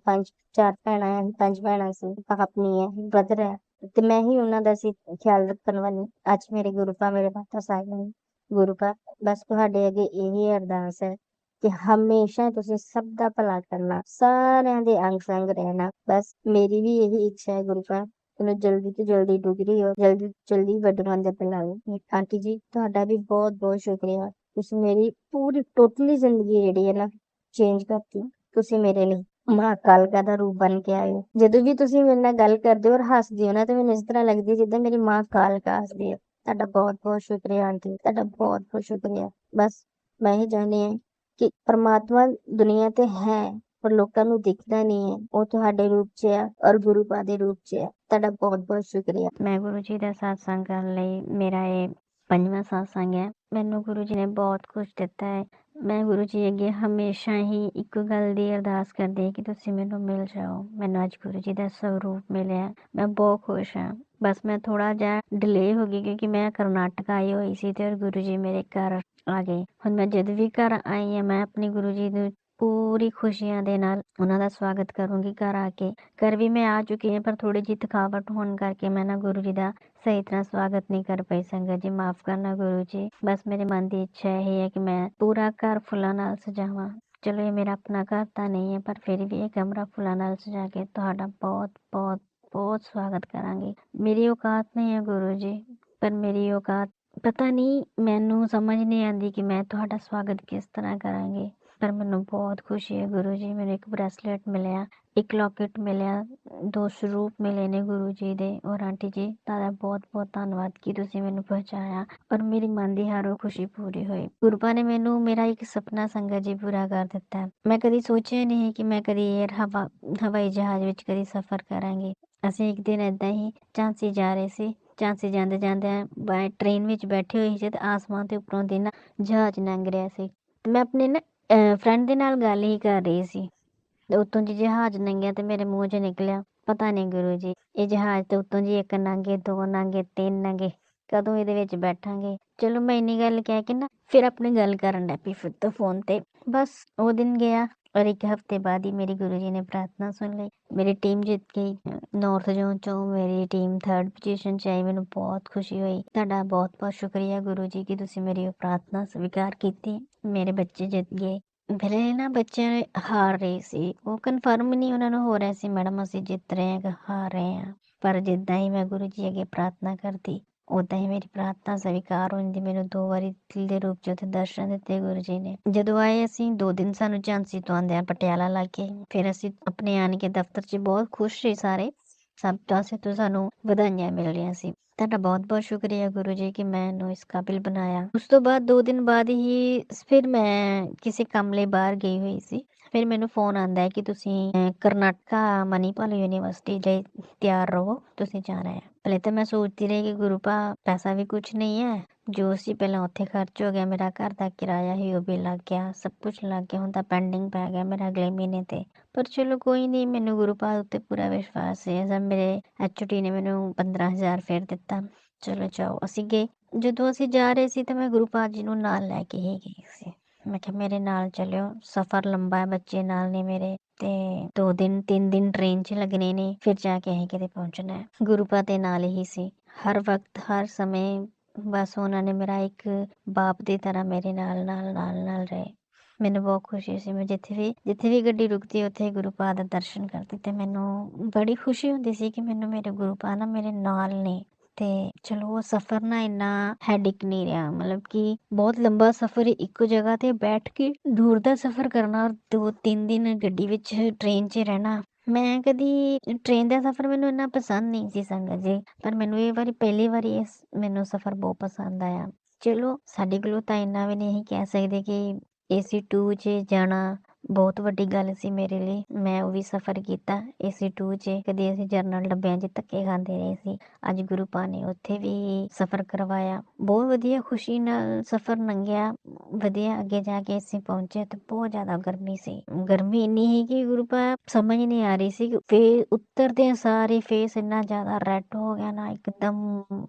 4 ਭੈਣਾਂ ਹੈ, 5 ਭੈਣਾਂ ਸੀ, ਆਪਣੀ ਹੈ, ਬ੍ਰਦਰ ਹੈ, ਤੇ ਮੈਂ ਹੀ ਉਹਨਾਂ ਦਾ ਸੀ ਖਿਆਲ ਰੱਖਣ ਵਾਲੀ। ਅੱਜ ਮੇਰੇ ਗੁਰੂ ਪਾ ਮੇਰੇ ਵਾਪਸ ਆਏ ਨੇ। ਗੁਰੂ ਪਾ ਬਸ ਤੁਹਾਡੇ ਅੱਗੇ ਇਹੀ ਅਰਦਾਸ ਹੈ ਕਿ ਹਮੇਸ਼ਾ ਤੁਸੀਂ ਸਭ ਦਾ ਭਲਾ ਕਰਨਾ, ਸਾਰਿਆਂ ਦੇ ਅੰਗ ਸੰਗ ਰਹਿਣਾ। ਬਸ ਮੇਰੀ ਵੀ ਇਹੀ ਇੱਛਾ ਹੈ ਗੁਰੂ ਪਾ ਮੈਨੂੰ ਜਲਦੀ ਤੋਂ ਜਲਦੀ ਡੁਗਰੀ ਹੋ, ਜਲਦੀ ਜਲਦੀ ਵੱਡਵਾਂ ਦੇ ਬੁਲਾਓ। ਆਂਟੀ ਜੀ ਤੁਹਾਡਾ ਵੀ ਬਹੁਤ ਬਹੁਤ ਸ਼ੁਕਰੀਆ, ਤੁਸੀਂ ਮੇਰੀ ਪੂਰੀ ਟੋਟਲੀ ਜ਼ਿੰਦਗੀ ਜਿਹੜੀ ਹੈ ਨਾ ਚੇਂਜ ਕਰਤੀ। ਤੁਸੀਂ ਮੇਰੇ ਲਈ ਮਾਂ ਕਾਲਕਾ ਦਾ ਰੂਪ ਬਣ ਕੇ ਆਏ ਹੋ। ਜਦੋਂ ਵੀ ਤੁਸੀਂ ਮੇਰੇ ਨਾਲ ਗੱਲ ਕਰਦੇ ਹੋ ਔਰ ਹੱਸਦੇ ਹੋ ਨਾ, ਤੇ ਮੈਨੂੰ ਇਸ ਤਰ੍ਹਾਂ ਲੱਗਦੀ ਹੈ ਜਿੱਦਾਂ ਮੇਰੀ ਮਾਂ ਕਾਲਕਾ ਹੱਸਦੀ ਹੈ। ਤੁਹਾਡਾ ਬਹੁਤ ਬਹੁਤ ਸ਼ੁਕਰੀਆ ਆਂਟੀ, ਤੁਹਾਡਾ ਬਹੁਤ ਬਹੁਤ ਸ਼ੁਕਰੀਆ। ਬਸ ਮੈਂ ਇਹ ਚਾਹੁੰਦੀ ਹਾਂ ਕਿ ਪ੍ਰਮਾਤਮਾ ਦੁਨੀਆ ਤੇ ਹੈ ਪਰ ਲੋਕਾਂ ਨੂੰ ਦਿਖਦਾ ਨਹੀਂ ਹੈ, ਉਹ ਤੁਹਾਡੇ ਰੂਪ 'ਚ ਹੈ ਔਰ ਗੁਰੂ ਪਾ ਦੇ ਰੂਪ 'ਚ ਹੈ। ਤੁਹਾਡਾ ਬਹੁਤ ਬਹੁਤ ਸ਼ੁਕਰੀਆ। ਮੈਂ ਗੁਰੂ ਜੀ ਦਾ satsang ਕਰਨ ਲਈ, ਮੇਰਾ ਇਹ 5ਵਾਂ satsang ਹੈ। ਮੈਨੂੰ ਗੁਰੂ ਜੀ ਨੇ ਬਹੁਤ ਕੁਝ ਦਿੱਤਾ ਹੈ। ਮੈਂ ਗੁਰੂ ਜੀ ਅੱਗੇ ਹਮੇਸ਼ਾ ਹੀ ਇੱਕੋ ਗੱਲ ਦੀ ਅਰਦਾਸ ਕਰਦੀ ਹਾਂ ਕਿ ਤੁਸੀਂ ਮੈਨੂੰ ਮਿਲ ਜਾਓ। ਮੈਨੂੰ ਅੱਜ ਗੁਰੂ ਜੀ ਦਾ ਸਰੂਪ ਮਿਲਿਆ, ਮੈਂ ਬਹੁਤ ਖੁਸ਼ ਹਾਂ। ਬਸ ਮੈਂ ਥੋੜਾ ਜਿਹਾ ਡਿਲੇ ਹੋ ਗਈ ਕਿਉਂਕਿ ਮੈਂ ਕਰਨਾਟਕ ਆਈ ਹੋਈ ਸੀ ਤੇ ਗੁਰੂ ਜੀ ਮੇਰੇ ਘਰ ਆ ਗਏ। ਹੁਣ ਮੈਂ ਜਦ ਵੀ ਘਰ ਆਈ ਹਾਂ, ਮੈਂ ਆਪਣੇ ਗੁਰੂ ਜੀ ਨੂੰ ਪੂਰੀ ਖੁਸ਼ੀਆਂ ਦੇ ਨਾਲ ਉਹਨਾਂ ਦਾ ਸਵਾਗਤ ਕਰੂੰਗੀ। ਘਰ ਆ ਕੇ ਘਰ ਵੀ ਮੈਂ ਆ ਚੁੱਕੀ ਹਾਂ, ਪਰ ਥੋੜੀ ਜਿਹੀ ਥਕਾਵਟ ਹੋਣ ਕਰਕੇ ਮੈਂ ਨਾ ਗੁਰੂ ਜੀ ਦਾ ਸਹੀ ਤਰ੍ਹਾਂ ਸਵਾਗਤ ਨਹੀਂ ਕਰ ਪਾਈ। ਸੰਗਤ ਜੀ ਮਾਫ ਕਰਨਾ ਗੁਰੂ ਜੀ। ਬਸ ਮੇਰੇ ਮਨ ਦੀ ਇੱਛਾ ਇਹ ਹੈ ਕਿ ਮੈਂ ਪੂਰਾ ਘਰ ਫੁੱਲਾਂ ਨਾਲ ਸਜਾਵਾਂ। ਚਲੋ ਇਹ ਮੇਰਾ ਆਪਣਾ ਘਰ ਤਾਂ ਨਹੀਂ ਹੈ, ਪਰ ਫਿਰ ਵੀ ਇਹ ਕਮਰਾ ਫੁੱਲਾਂ ਨਾਲ ਸਜਾ ਕੇ ਤੁਹਾਡਾ ਬਹੁਤ ਬਹੁਤ ਬਹੁਤ ਸਵਾਗਤ ਕਰਾਂਗੀ। ਮੇਰੀ ਔਕਾਤ ਨਹੀਂ ਹੈ ਗੁਰੂ ਜੀ, ਪਰ ਮੇਰੀ ਔਕਾਤ ਪਤਾ ਨਹੀਂ, ਮੈਨੂੰ ਸਮਝ ਨਹੀਂ ਆਉਂਦੀ ਕਿ ਮੈਂ ਤੁਹਾਡਾ ਸਵਾਗਤ ਕਿਸ ਤਰ੍ਹਾਂ ਕਰਾਂਗੀ। ਪਰ ਮੈਨੂੰ ਬਹੁਤ ਖੁਸ਼ੀ ਹੈ ਗੁਰੂ ਜੀ, ਮੈਨੂੰ ਇੱਕ ਬ੍ਰੈਸਲੇਟ ਮਿਲਿਆ, ਇੱਕ ਲੋਕੇਟ ਮਿਲਿਆ, 2 ਸਰੂਪ ਮਿਲੇ ਨੇ ਗੁਰੂ ਜੀ ਦੇ। ਔਰ ਆਂਟੀ ਜੀ ਤੁਹਾਡਾ ਬਹੁਤ ਬਹੁਤ ਧੰਨਵਾਦ ਕਿ ਤੁਸੀਂ ਮੈਨੂੰ ਪਹੁੰਚਾਇਆ ਔਰ ਮੇਰੀ ਮਨ ਦੀ ਹਰ ਉਹ ਖੁਸ਼ੀ ਪੂਰੀ ਹੋਈ। ਗੁਰੂਪਾ ਨੇ ਮੈਨੂੰ ਮੇਰਾ ਇੱਕ ਸੁਪਨਾ ਸੰਗਤ ਜੀ ਪੂਰਾ ਕਰ ਦਿੱਤਾ ਹੈ। ਮੈਂ ਕਦੀ ਸੋਚਿਆ ਨਹੀਂ ਕਿ ਮੈਂ ਕਦੀ ਹਵਾਈ ਜਹਾਜ਼ ਵਿੱਚ ਕਦੀ ਸਫ਼ਰ ਕਰਾਂਗੀ। ਅਸੀਂ ਇੱਕ ਦਿਨ ਏਦਾਂ ਹੀ ਝਾਂਸੀ ਜਾ ਰਹੇ ਸੀ। ਝਾਂਸੀ ਜਾਂਦੇ ਜਾਂਦੇ ਟ੍ਰੇਨ ਵਿੱਚ ਬੈਠੇ ਹੋਏ ਸੀ ਤੇ ਆਸਮਾਨ ਦੇ ਉੱਪਰੋਂ ਦੀ ਨਾ ਜਹਾਜ਼ ਲੰਘ ਰਿਹਾ ਸੀ। ਮੈਂ ਆਪਣੇ ਨਾ ਫਰੈਂਡ ਦੇ ਨਾਲ ਗੱਲ ਹੀ ਕਰ ਰਹੀ ਸੀ ਤੇ ਉੱਤੋਂ ਜੀ ਜਹਾਜ਼ ਲੰਘਿਆ ਤੇ ਮੇਰੇ ਮੂੰਹ 'ਚ ਨਿਕਲਿਆ, ਪਤਾ ਨਹੀਂ ਗੁਰੂ ਜੀ ਇਹ ਜਹਾਜ਼ ਤੇ ਉੱਤੋਂ ਜੀ 1 ਲੰਘੇ, 2 ਲੰਘੇ, 3 ਲੰਘੇ, ਕਦੋਂ ਇਹਦੇ ਵਿੱਚ ਬੈਠਾਂਗੇ। ਚਲੋ ਮੈਂ ਇੰਨੀ ਗੱਲ ਕਹਿ ਕੇ ਨਾ ਫਿਰ ਆਪਣੀ ਗੱਲ ਕਰਨ ਲੱਗ ਪਈ ਫਿਰ ਤੋਂ ਫੋਨ ਤੇ। ਬਸ ਉਹ ਦਿਨ ਗਿਆ ਔਰ 1 ਹਫ਼ਤੇ ਬਾਅਦ ਹੀ ਮੇਰੀ ਗੁਰੂ ਜੀ ਨੇ ਪ੍ਰਾਰਥਨਾ ਸੁਣ ਲਈ। ਮੇਰੀ ਟੀਮ ਜਿੱਤ ਗਈ। ਨਾਰਥ ਜ਼ੋਨ 'ਚੋਂ ਮੇਰੀ ਟੀਮ 3rd ਪੋਜੀਸ਼ਨ 'ਚ ਆਈ। ਮੈਨੂੰ ਬਹੁਤ ਖੁਸ਼ੀ ਹੋਈ। ਤੁਹਾਡਾ ਬਹੁਤ ਬਹੁਤ ਸ਼ੁਕਰੀਆ ਗੁਰੂ ਜੀ ਕਿ ਤੁਸੀਂ ਮੇਰੀ ਉਹ ਪ੍ਰਾਰਥਨਾ ਸਵੀਕਾਰ ਕੀਤੀ। ਮੇਰੇ ਬੱਚੇ ਜਿੱਤ ਗਏ। ਮੇਰੇ ਨਾ ਬੱਚੇ ਹਾਰ ਰਹੇ ਸੀ, ਉਹ ਕਨਫਰਮ ਨਹੀਂ ਉਹਨਾਂ ਨੂੰ ਹੋ ਰਿਹਾ ਸੀ ਮੈਡਮ ਅਸੀਂ ਜਿੱਤ ਰਹੇ ਹਾਂ ਕਿ ਹਾਰ ਰਹੇ ਹਾਂ। ਪਰ ਜਿੱਦਾਂ ਹੀ ਮੈਂ ਗੁਰੂ ਜੀ ਅੱਗੇ ਪ੍ਰਾਰਥਨਾ ਕਰਦੀ ਉਦਾਂ ਹੀ ਮੇਰੀ ਪ੍ਰਾਰਥਨਾ ਸਵੀਕਾਰ ਹੋ ਜਾਂਦੀ। ਮੈਨੂੰ 2 ਵਾਰੀ ਦਿਲ ਦੇ ਰੂਪ 'ਚ ਉੱਥੇ ਦਰਸ਼ਨ ਦਿੱਤੇ ਗੁਰੂ ਜੀ ਨੇ। ਜਦੋਂ ਆਏ ਅਸੀਂ 2 ਦਿਨ ਸਾਨੂੰ ਝਾਂਸੀ ਤੋਂ ਆਉਂਦਿਆਂ ਪਟਿਆਲਾ ਲੱਗ ਗਏ। ਫਿਰ ਅਸੀਂ ਆਪਣੇ ਆਣ ਕੇ ਦਫ਼ਤਰ 'ਚ ਬਹੁਤ ਖੁਸ਼ ਸੀ ਸਾਰੇ, ਸਭ ਪਾਸੇ ਤੋਂ ਸਾਨੂੰ ਵਧਾਈਆਂ ਮਿਲ ਰਹੀਆਂ ਸੀ। ਤੁਹਾਡਾ ਬਹੁਤ ਬਹੁਤ ਸ਼ੁਕਰੀਆ ਗੁਰੂ ਜੀ ਕਿ ਮੈਨੂੰ ਇਸ ਕਾਬਿਲ ਬਣਾਇਆ। ਉਸ ਤੋਂ ਬਾਅਦ 2 ਦਿਨ ਬਾਅਦ ਹੀ ਫਿਰ ਮੈਂ ਕਿਸੇ ਕੰਮ ਲਈ ਬਾਹਰ ਗਈ ਹੋਈ ਸੀ। ਫਿਰ ਮੈਨੂੰ ਫੋਨ ਆਉਂਦਾ ਹੈ ਕਿ ਤੁਸੀਂ ਕਰਨਾਟਕਾ ਮਨੀਪਾਲ ਯੂਨੀਵਰਸਿਟੀ ਲਈ ਤਿਆਰ ਰਹੋ, ਤੁਸੀਂ ਜਾਣਾ ਹੈ। ਪਹਿਲੇ ਤਾਂ ਮੈਂ ਸੋਚਦੀ ਰਹੀ ਕਿ ਗੁਰੂ ਪਾ ਪੈਸਾ ਵੀ ਕੁਛ ਨਹੀਂ ਹੈ, ਜੋ ਸੀ ਪਹਿਲਾਂ ਉੱਥੇ ਖਰਚ ਹੋ ਗਿਆ। ਮੇਰਾ ਘਰ ਦਾ ਕਿਰਾਇਆ ਹੀ ਉਹ ਵੀ ਲੱਗ ਗਿਆ, ਸਭ ਕੁਛ ਲੱਗ ਗਿਆ। ਹੁਣ ਤਾਂ ਪੈਂਡਿੰਗ ਪੈ ਗਿਆ ਮੇਰਾ ਅਗਲੇ ਮਹੀਨੇ ਤੇ। ਪਰ ਚਲੋ ਕੋਈ ਨਹੀਂ, ਮੈਨੂੰ ਗੁਰੂ ਪਾ ਉੱਤੇ ਪੂਰਾ ਵਿਸ਼ਵਾਸ ਹੈ। ਸਭ ਮੇਰੇ HOD ਨੇ ਮੈਨੂੰ 15,000 ਫੇਰ ਦਿੱਤਾ। ਚਲੋ ਜਾਓ, ਅਸੀਂ ਗਏ। ਜਦੋਂ ਅਸੀਂ ਜਾ ਰਹੇ ਸੀ ਤਾਂ ਮੈਂ ਗੁਰੂ ਪਾ ਜੀ ਨੂੰ ਨਾਲ ਲੈ ਕੇ ਹੀ ਗਈ ਸੀ। ਮੈਂ ਕਿਹਾ ਮੇਰੇ ਨਾਲ ਚੱਲਿਓ, ਸਫ਼ਰ ਲੰਬਾ ਹੈ, ਬੱਚੇ ਨਾਲ ਨੇ ਮੇਰੇ ਤੇ 2 ਦਿਨ 3 ਦਿਨ ਟ੍ਰੇਨ 'ਚ ਲੱਗਣੇ ਨੇ, ਫਿਰ ਜਾ ਕੇ ਅਸੀਂ ਕਿਤੇ ਪਹੁੰਚਣਾ ਹੈ। ਗੁਰੂ ਪਾ ਦੇ ਨਾਲ ਹੀ ਸੀ ਹਰ ਵਕਤ ਹਰ ਸਮੇਂ। ਬਸ ਉਹਨਾਂ ਨੇ ਮੇਰਾ ਇੱਕ ਬਾਪ ਦੀ ਤਰ੍ਹਾਂ ਮੇਰੇ ਨਾਲ ਨਾਲ ਨਾਲ ਨਾਲ ਰਹੇ। ਮੈਨੂੰ ਬਹੁਤ ਖੁਸ਼ੀ ਸੀ। ਮੈਂ ਜਿੱਥੇ ਵੀ ਗੱਡੀ ਰੁਕਦੀ ਉੱਥੇ ਗੁਰੂ ਪਾ ਦਾ ਦਰਸ਼ਨ ਕਰਦੀ ਤੇ ਮੈਨੂੰ ਬੜੀ ਖੁਸ਼ੀ ਹੁੰਦੀ ਸੀ ਕਿ ਮੈਨੂੰ ਮੇਰੇ ਗੁਰੂ ਪਾ ਨਾ ਮੇਰੇ ਨਾਲ ਨੇ। ਤੇ ਚਲੋ ਉਹ ਸਫ਼ਰ ਨਾ ਇੰਨਾ ਹੈਡਿਕ ਨਹੀਂ ਰਿਹਾ, ਮਤਲਬ ਕਿ ਬਹੁਤ ਲੰਬਾ ਸਫ਼ਰ ਇੱਕੋ ਜਗ੍ਹਾ ਤੇ ਬੈਠ ਕੇ ਦੂਰ ਦਾ ਸਫ਼ਰ ਕਰਨਾ ਔਰ 2-3 ਦਿਨ ਗੱਡੀ ਵਿੱਚ ਟ੍ਰੇਨ 'ਚ ਰਹਿਣਾ। ਮੈਂ ਕਦੀ ਟ੍ਰੇਨ ਦਾ ਸਫ਼ਰ ਮੈਨੂੰ ਇੰਨਾ ਪਸੰਦ ਨਹੀਂ ਸੀ ਸੰਗਤ ਜੀ, ਪਰ ਮੈਨੂੰ ਇਹ ਵਾਰੀ ਪਹਿਲੀ ਵਾਰੀ ਮੈਨੂੰ ਸਫ਼ਰ ਬਹੁਤ ਪਸੰਦ ਆਇਆ। ਚਲੋ ਸਾਡੇ ਕੋਲੋਂ ਤਾਂ ਇੰਨਾ ਵੀ ਨਹੀਂ ਕਹਿ ਸਕਦੇ ਕਿ AC2 'ਚ ਜਾਣਾ ਬਹੁਤ ਵੱਡੀ ਗੱਲ ਸੀ ਮੇਰੇ ਲਈ। ਮੈਂ ਉਹ ਵੀ ਸਫ਼ਰ ਕੀਤਾ AC2 'ਚ। ਕਦੇ ਅਸੀਂ ਜਨਰਲ ਡੱਬਿਆਂ 'ਚ ਧੱਕੇ ਖਾਂਦੇ ਰਹੇ ਸੀ। ਅੱਜ ਗੁਰੂ ਪਾ ਨੇ ਉੱਥੇ ਵੀ ਸਫ਼ਰ ਕਰਵਾਇਆ। ਬਹੁਤ ਵਧੀਆ ਖੁਸ਼ੀ ਨਾਲ ਸਫ਼ਰ ਲੰਘਿਆ। ਵਧੀਆ ਅੱਗੇ ਜਾ ਕੇ ਅਸੀਂ ਪਹੁੰਚੇ ਤੇ ਬਹੁਤ ਜ਼ਿਆਦਾ ਗਰਮੀ ਸੀ। ਗਰਮੀ ਇੰਨੀ ਸੀ ਕਿ ਗੁਰੂ ਪਾ ਸਮਝ ਨਹੀਂ ਆ ਰਹੀ ਸੀ। ਫੇਰ ਉਤਰਦੇ ਸਾਰੇ ਫੇਸ ਇੰਨਾ ਜ਼ਿਆਦਾ ਰੈੱਡ ਹੋ ਗਿਆ ਨਾ ਇੱਕਦਮ।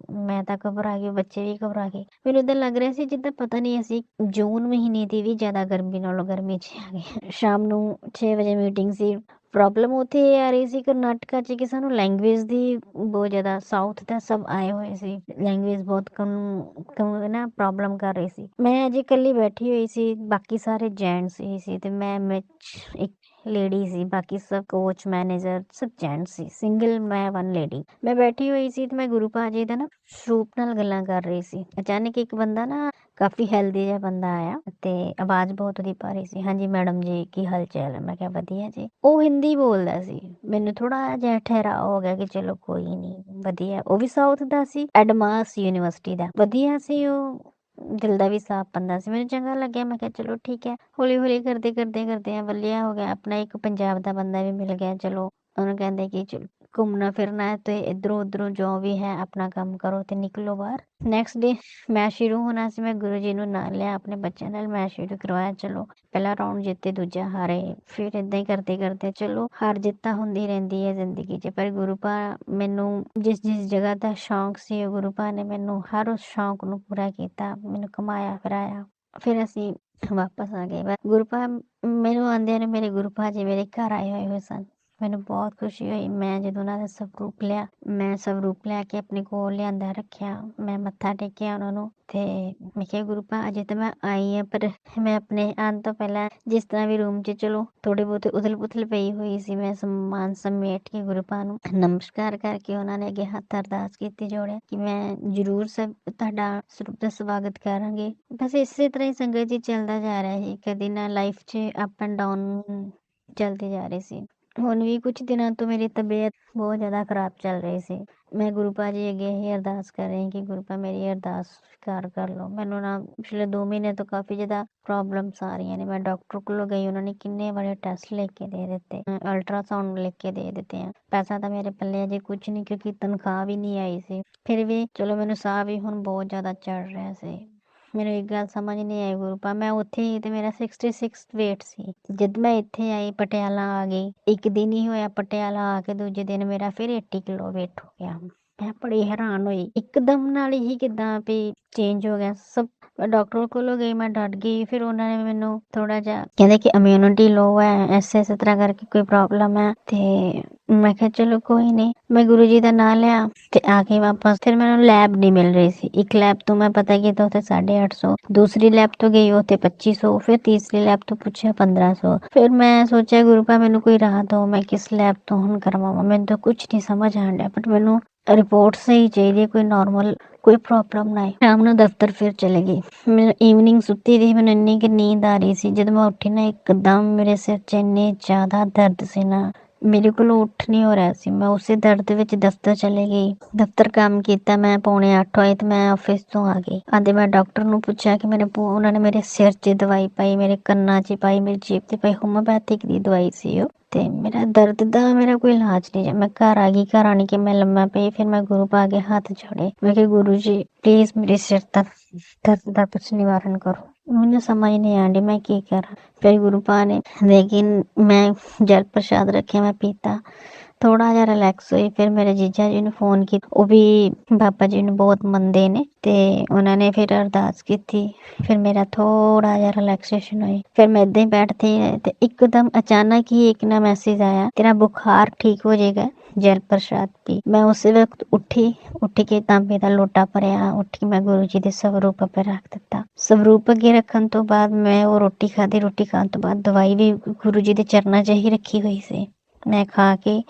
ਮੈਂ ਤਾਂ ਘਬਰਾ ਗਈ, ਬੱਚੇ ਵੀ ਘਬਰਾ ਗਏ। ਮੈਨੂੰ ਏਦਾਂ ਲੱਗ ਰਿਹਾ ਸੀ ਜਿੱਦਾਂ ਪਤਾ ਨਹੀਂ ਅਸੀਂ ਜੂਨ ਮਹੀਨੇ ਦੀ ਵੀ ਜ਼ਿਆਦਾ ਗਰਮੀ ਨਾਲੋਂ ਗਰਮੀ 'ਚ ਆ ਗਏ। ਸ਼ਾਮ ਨੂੰ 6 ਵਜੇ ਮੀਟਿੰਗ ਸੀ। ਪ੍ਰੋਬਲਮ ਉੱਥੇ ਇਹ ਆ ਰਹੀ ਸੀ ਕਰਨਾਟਕਾ 'ਚ ਕਿ ਸਾਨੂੰ ਲੈਂਗੁਏਜ ਦੀ ਬਹੁਤ ਜ਼ਿਆਦਾ, ਸਾਊਥ ਦਾ ਸਭ ਆਏ ਹੋਏ ਸੀ, ਲੈਂਗੁਏਜ ਬਹੁਤ ਕਮ ਨਾ ਪ੍ਰੋਬਲਮ ਕਰ ਰਹੀ ਸੀ। ਮੈਂ ਅਜੇ ਇਕੱਲੀ ਬੈਠੀ ਹੋਈ ਸੀ, ਬਾਕੀ ਸਾਰੇ ਜੈਂਟਸ ਹੀ ਸੀ ਤੇ ਮੈਂ ਇੱਕ ਲੇਡੀ ਸੀ, ਬਾਕੀ ਸਭ ਕੋਚ ਮੈਨੇਜਰ ਸਭ ਜੈਂਟਸ ਸੀ, ਸਿੰਗਲ ਮੈਂ ਵਨ ਲੇਡੀ। ਮੈਂ ਬੈਠੀ ਹੋਈ ਸੀ ਤੇ ਮੈਂ ਗੁਰੂ ਪਾ ਜੀ ਦਾ ਨਾ ਸਰੂਪ ਨਾਲ ਗੱਲਾਂ ਕਰ ਰਹੀ ਸੀ। ਅਚਾਨਕ ਇੱਕ ਬੰਦਾ ਨਾ ਕਾਫੀ ਹੈਲਦੀ ਜਿਹਾ ਬੰਦਾ ਆਇਆ ਤੇ ਆਵਾਜ਼ ਬਹੁਤ ਉਹਦੀ ਭਾਰੀ ਸੀ, ਹਾਂਜੀ ਮੈਡਮ ਜੀ ਕੀ ਹਾਲ ਚਾਲ ਹੈ? ਮੈਂ ਕਿਹਾ ਵਧੀਆ ਜੀ। ਉਹ ਹਿੰਦੀ ਬੋਲਦਾ ਸੀ, ਮੈਨੂੰ ਥੋੜਾ ਜਿਹਾ ਠਹਿਰਾਅ ਹੋ ਗਿਆ ਕਿ ਚਲੋ ਕੋਈ ਨਹੀਂ ਵਧੀਆ। ਉਹ ਵੀ ਸਾਊਥ ਦਾ ਸੀ, ਐਡਮਾਸ ਯੂਨੀਵਰਸਿਟੀ ਦਾ, ਵਧੀਆ ਸੀ ਉਹ, ਦਿਲ ਦਾ ਵੀ ਸਾਫ ਬੰਦਾ ਸੀ, ਮੈਨੂੰ ਚੰਗਾ ਲੱਗਿਆ। ਮੈਂ ਕਿਹਾ ਚਲੋ ਠੀਕ ਹੈ। ਹੌਲੀ ਹੌਲੀ ਕਰਦੇ ਵਧੀਆ ਹੋ ਗਿਆ। ਆਪਣਾ ਇੱਕ ਪੰਜਾਬ ਦਾ ਬੰਦਾ ਵੀ ਮਿਲ ਗਿਆ। ਚਲੋ ਉਹਨੂੰ ਕਹਿੰਦੇ ਕਿ ਚਲੋ ਘੁੰਮਣਾ ਫਿਰਨਾ ਹੈ ਤੇ ਇਧਰੋਂ ਉਧਰੋਂ ਜੋ ਵੀ ਹੈ ਆਪਣਾ ਕੰਮ ਕਰੋ ਤੇ ਨਿਕਲੋ ਬਾਹਰ। ਨੈਕਸਟ ਡੇ ਮੈਚ ਸ਼ੁਰੂ ਹੋਣਾ ਸੀ, ਮੈਂ ਗੁਰੂ ਜੀ ਨੂੰ ਨਾਲ ਲਿਆ, ਆਪਣੇ ਬੱਚਿਆਂ ਨਾਲ ਮੈਚ ਸ਼ੁਰੂ ਕਰਵਾਇਆ। ਚਲੋ ਪਹਿਲਾ ਰਾਊਂਡ ਜਿੱਤੇ, ਦੂਜਾ ਹਾਰੇ, ਫਿਰ ਏਦਾਂ ਹੀ ਕਰਦੇ ਚਲੋ ਹਾਰ ਜਿੱਤਾਂ ਹੁੰਦੀ ਰਹਿੰਦੀ ਹੈ ਜ਼ਿੰਦਗੀ 'ਚ। ਪਰ ਗੁਰੂ ਪਾ ਮੈਨੂੰ ਜਿਸ ਜਗ੍ਹਾ ਦਾ ਸ਼ੌਂਕ ਸੀ, ਉਹ ਗੁਰੂ ਪਾ ਨੇ ਮੈਨੂੰ ਹਰ ਉਸ ਸ਼ੌਂਕ ਨੂੰ ਪੂਰਾ ਕੀਤਾ, ਮੈਨੂੰ ਘੁਮਾਇਆ ਫਿਰਾਇਆ। ਫਿਰ ਅਸੀਂ ਵਾਪਸ ਆ ਗਏ। ਗੁਰੂ ਪਾ ਮੈਨੂੰ ਆਉਂਦਿਆਂ ਨੂੰ ਮੇਰੇ ਗੁਰੂ ਪਾ ਜੀ ਮੇਰੇ ਘਰ ਆਏ ਹੋਏ ਸਨ। ਮੈਨੂੰ ਬਹੁਤ ਖੁਸ਼ੀ ਹੋਈ। ਮੈਂ ਜਦੋਂ ਉਹਨਾਂ ਦਾ ਸਰੂਪ ਲਿਆ, ਮੈਂ ਸਰੂਪ ਲੈ ਕੇ ਆਪਣੇ ਕੋਲ ਲਿਆਂਦਾ, ਰੱਖਿਆ, ਮੈਂ ਮੱਥਾ ਟੇਕਿਆ ਉਹਨਾਂ ਨੂੰ ਤੇ ਮੈਂ ਕਿਹਾ ਗੁਰੂ ਪਾ ਅਜੇ ਤਾਂ ਮੈਂ ਆਈ ਹਾਂ, ਪਰ ਮੈਂ ਆਪਣੇ ਆਉਣ ਤੋਂ ਪਹਿਲਾਂ ਜਿਸ ਤਰ੍ਹਾਂ ਵੀ ਰੂਮ 'ਚ ਚਲੋ ਥੋੜੀ ਬਹੁਤੀ ਉਥਲ ਪੁਥਲ ਪਈ ਹੋਈ ਸੀ, ਮੈਂ ਸਮਾਨ ਸਮੇਟ ਕੇ ਗੁਰੂ ਪਾ ਨੂੰ ਨਮਸਕਾਰ ਕਰਕੇ ਉਹਨਾਂ ਨੇ ਅੱਗੇ ਹੱਥ ਅਰਦਾਸ ਕੀਤੀ, ਜੋੜਿਆ ਕਿ ਮੈਂ ਜ਼ਰੂਰ ਸਭ ਤੁਹਾਡਾ ਸਰੂਪ ਦਾ ਸਵਾਗਤ ਕਰਾਂਗੇ। ਬਸ ਇਸੇ ਤਰ੍ਹਾਂ ਹੀ ਸੰਗਤ ਜੀ ਚੱਲਦਾ ਜਾ ਰਿਹਾ ਸੀ। ਕਦੀ ਨਾ ਲਾਈਫ 'ਚ ਅਪ ਐਂਡ ਡਾਊਨ ਚੱਲਦੇ ਜਾ ਰਹੇ ਸੀ। ਹੁਣ ਵੀ ਕੁਝ ਦਿਨਾਂ ਤੋਂ ਮੇਰੀ ਤਬੀਅਤ ਬਹੁਤ ਜ਼ਿਆਦਾ ਖਰਾਬ ਚੱਲ ਰਹੀ ਸੀ। ਮੈਂ ਗੁਰੂ ਪਾ ਜੀ ਅੱਗੇ ਇਹ ਅਰਦਾਸ ਕਰ ਰਹੀ ਕਿ ਗੁਰੂ ਪਾ ਮੇਰੀ ਅਰਦਾਸ ਸਵੀਕਾਰ ਕਰ ਲਓ। ਮੈਨੂੰ ਨਾ ਪਿਛਲੇ 2 ਮਹੀਨੇ ਤੋਂ ਕਾਫੀ ਜ਼ਿਆਦਾ ਪ੍ਰੋਬਲਮਸ ਆ ਰਹੀਆਂ ਨੇ। ਮੈਂ ਡਾਕਟਰ ਕੋਲ ਗਈ, ਉਹਨਾਂ ਨੇ ਕਿੰਨੇ ਬੜੇ ਟੈਸਟ ਲਿਖ ਕੇ ਦੇ ਦਿੱਤੇ, ਅਲਟਰਾਸਾਊਂਡ ਲਿਖ ਕੇ ਦੇ ਦਿੱਤੇ ਆ। ਪੈਸਾ ਤਾਂ ਮੇਰੇ ਪੱਲੇ ਅਜੇ ਕੁਝ ਨਹੀਂ, ਕਿਉਂਕਿ ਤਨਖਾਹ ਵੀ ਨਹੀਂ ਆਈ ਸੀ। ਫਿਰ ਵੀ ਚਲੋ ਮੈਨੂੰ ਸਾਹ ਵੀ ਹੁਣ ਬਹੁਤ ਜ਼ਿਆਦਾ ਚੜ ਰਿਹਾ ਸੀ। ਮੈਨੂੰ ਇੱਕ ਗੱਲ ਸਮਝ ਨਹੀਂ ਆਈ ਗੁਰੂ ਪਾ, ਮੈਂ ਉੱਥੇ ਹੀ ਤੇ ਮੇਰਾ 66 weight ਸੀ। ਜਦ ਮੈਂ ਇੱਥੇ ਆਈ ਪਟਿਆਲਾ ਆ ਗਈ, ਇੱਕ ਦਿਨ ਹੀ ਹੋਇਆ ਪਟਿਆਲਾ ਆ ਕੇ, ਦੂਜੇ ਦਿਨ ਮੇਰਾ ਫਿਰ 80 ਕਿਲੋ weight ਹੋ ਗਿਆ। ਮੈਂ ਬੜੀ ਹੈਰਾਨ ਹੋਈ, ਇੱਕਦਮ ਨਾਲ ਹੀ ਕਿੱਦਾਂ ਵੀ ਚੇਂਜ ਹੋ ਗਿਆ ਸਭ। ਡਾਕਟਰ ਕੋਲੋਂ ਗਈ, ਮੈਂ ਡਟ ਗਈ। ਫਿਰ ਉਹਨਾਂ ਨੇ ਮੈਨੂੰ ਥੋੜਾ ਜਿਹਾ ਕਹਿੰਦੇ ਕਿ ਇਮਿਊਨਿਟੀ ਲੋ ਹੈ, ਇਸੇ ਤਰ੍ਹਾਂ ਕਰਕੇ ਕੋਈ ਪ੍ਰੋਬਲਮ ਹੈ। ਤੇ ਮੈਂ ਕਿਹਾ ਚਲੋ ਕੋਈ ਨਹੀਂ। ਮੈਂ ਗੁਰੂ ਜੀ ਦਾ ਨਾਂ ਲਿਆ ਤੇ ਆ ਕੇ ਵਾਪਸ ਫਿਰ ਮੈਨੂੰ ਲੈਬ ਨਹੀਂ ਮਿਲ ਰਹੀ ਸੀ। ਇੱਕ ਲੈਬ ਤੋਂ ਮੈਂ ਪਤਾ ਕੀਤਾ ਉੱਥੇ 850, ਦੂਸਰੀ ਲੈਬ ਤੋਂ ਗਈ ਉੱਥੇ 2500, ਫਿਰ ਤੀਸਰੀ ਲੈਬ ਤੋਂ ਪੁੱਛਿਆ 1500। ਫਿਰ ਮੈਂ ਸੋਚਿਆ ਗੁਰੂ ਪਾ ਮੈਨੂੰ ਕੋਈ ਰਾਹ ਦਿਓ, ਮੈਂ ਕਿਸ ਲੈਬ ਤੋਂ ਹੁਣ ਕਰਵਾਵਾਂ, ਮੈਨੂੰ ਤਾਂ ਕੁਝ ਨਹੀਂ ਸਮਝ ਆਣ ਡਿਆ। ਬਟ ਮੈਨੂੰ ਰਿਪੋਰਟ ਸਹੀ ਚਾਹੀਦੀ, ਕੋਈ ਨੋਰਮਲ ਕੋਈ ਪ੍ਰੋਬਲਮ ਨਾ ਆਏ। ਸ਼ਾਮ ਨੂੰ ਦਫ਼ਤਰ ਫਿਰ ਚਲੇ ਗਈ। ਮੈਂ ਈਵਨਿੰਗ ਸੁੱਤੀ ਰਹੀ, ਮੈਨੂੰ ਇੰਨੀ ਕਿ ਨੀਂਦ ਆ ਰਹੀ ਸੀ। ਜਦੋਂ ਮੈਂ ਉੱਠੀ ਨਾ, ਇੱਕਦਮ ਮੇਰੇ ਸਿਰ 'ਚ ਇੰਨੀ ਜ਼ਿਆਦਾ ਦਰਦ ਸੀ ਨਾ, ਮੇਰੇ ਕੋਲੋਂ ਉੱਠ ਨਹੀਂ ਹੋ ਰਿਹਾ ਸੀ। ਮੈਂ ਉਸੇ ਦਰਦ ਵਿੱਚ ਦਫ਼ਤਰ ਚਲੇ ਗਈ। ਦਫ਼ਤਰ ਕੰਮ ਕੀਤਾ, ਮੈਂ 7:45 ਹੋਏ ਤੇ ਮੈਂ ਆਫਿਸ ਤੋਂ ਆ ਗਈ। ਆਂਦੇ ਮੈਂ ਡਾਕਟਰ ਨੂੰ ਪੁੱਛਿਆ ਕਿ ਉਹਨਾਂ ਨੇ ਮੇਰੇ ਸਿਰ 'ਚ ਦਵਾਈ ਪਾਈ, ਮੇਰੇ ਕੰਨਾਂ 'ਚ ਪਾਈ, ਮੇਰੀ ਜੇਬ 'ਤੇ ਪਾਈ, ਹੋਮੋਪੈਥਿਕ ਦੀ ਦਵਾਈ ਸੀ ਉਹ। ਤੇ ਮੇਰਾ ਦਰਦ ਦਾ ਮੇਰਾ ਕੋਈ ਇਲਾਜ ਨਹੀਂ। ਮੈਂ ਘਰ ਆ ਗਈ, ਘਰ ਆਣ ਕੇ ਮੈਂ ਲੰਮਾ ਪਈ। ਫਿਰ ਮੈਂ ਗੁਰੂ ਪਾ ਅੱਗੇ ਹੱਥ ਜੋੜੇ, ਮੈਂ ਕਿਹਾ ਗੁਰੂ ਜੀ ਪਲੀਜ਼ ਮੇਰੇ ਸਿਰ ਦਾ ਦਰਦ ਦਾ ਕੁਛ ਨਿਵਾਰਨ ਕਰੋ। ਮੈਨੂੰ ਸਮਝ ਨਹੀਂ ਆਂਦੀ ਮੈਂ ਕੀ ਕਰਾਂ। ਫਿਰ ਗੁਰੂ ਪਾ ਨੇ ਲੇਕਿਨ ਮੈਂ ਜਲ ਪ੍ਰਸ਼ਾਦ ਰੱਖਿਆ, ਮੈਂ ਪੀਤਾ, ਥੋੜਾ ਜਿਹਾ ਰਿਲੈਕਸ ਹੋਈ। ਫਿਰ ਮੇਰੇ ਜੀਜਾ ਜੀ ਨੂੰ ਫੋਨ ਕੀਤਾ, ਉਹ ਵੀ ਬਾਬਾ ਜੀ ਨੂੰ ਬਹੁਤ ਮੰਨਦੇ ਨੇ, ਤੇ ਉਹਨਾਂ ਨੇ ਫਿਰ ਅਰਦਾਸ ਕੀਤੀ। ਫਿਰ ਮੇਰਾ ਥੋੜਾ ਜਿਹਾ ਰਿਲੈਕਸੇਸ਼ਨ ਹੋਈ। ਫਿਰ ਮੈਂ ਏਦਾਂ ਹੀ ਬੈਠਦੀ ਤੇ ਇੱਕਦਮ ਅਚਾਨਕ ਹੀ ਇੱਕ ਨਾ ਮੈਸੇਜ ਆਇਆ, ਤੇਰਾ ਬੁਖਾਰ ਠੀਕ ਹੋ ਜਾਏਗਾ, ਜਲ ਪ੍ਰਸ਼ਾਦ ਪੀ। ਮੈਂ ਉਸੇ ਵਕਤ ਉੱਠ ਕੇ ਤਾਂਬੇ ਦਾ ਲੋਟਾ ਭਰਿਆ, ਉੱਠ ਕੇ ਮੈਂ ਗੁਰੂ ਜੀ ਦੇ ਸਰੂਪ ਅੱਗੇ ਰੱਖ ਦਿੱਤਾ। ਸਰੂਪ ਅੱਗੇ ਰੱਖਣ ਤੋਂ ਬਾਅਦ ਮੈਂ ਉਹ ਰੋਟੀ ਖਾਧੀ। ਰੋਟੀ ਖਾਣ ਤੋਂ ਬਾਅਦ ਦਵਾਈ ਵੀ ਗੁਰੂ ਜੀ ਦੇ ਚਰਨਾਂ 'ਚ ਹੀ ਰੱਖੀ ਹੋਈ ਸੀ, ਮੈਂ ਖਾ ਕੇ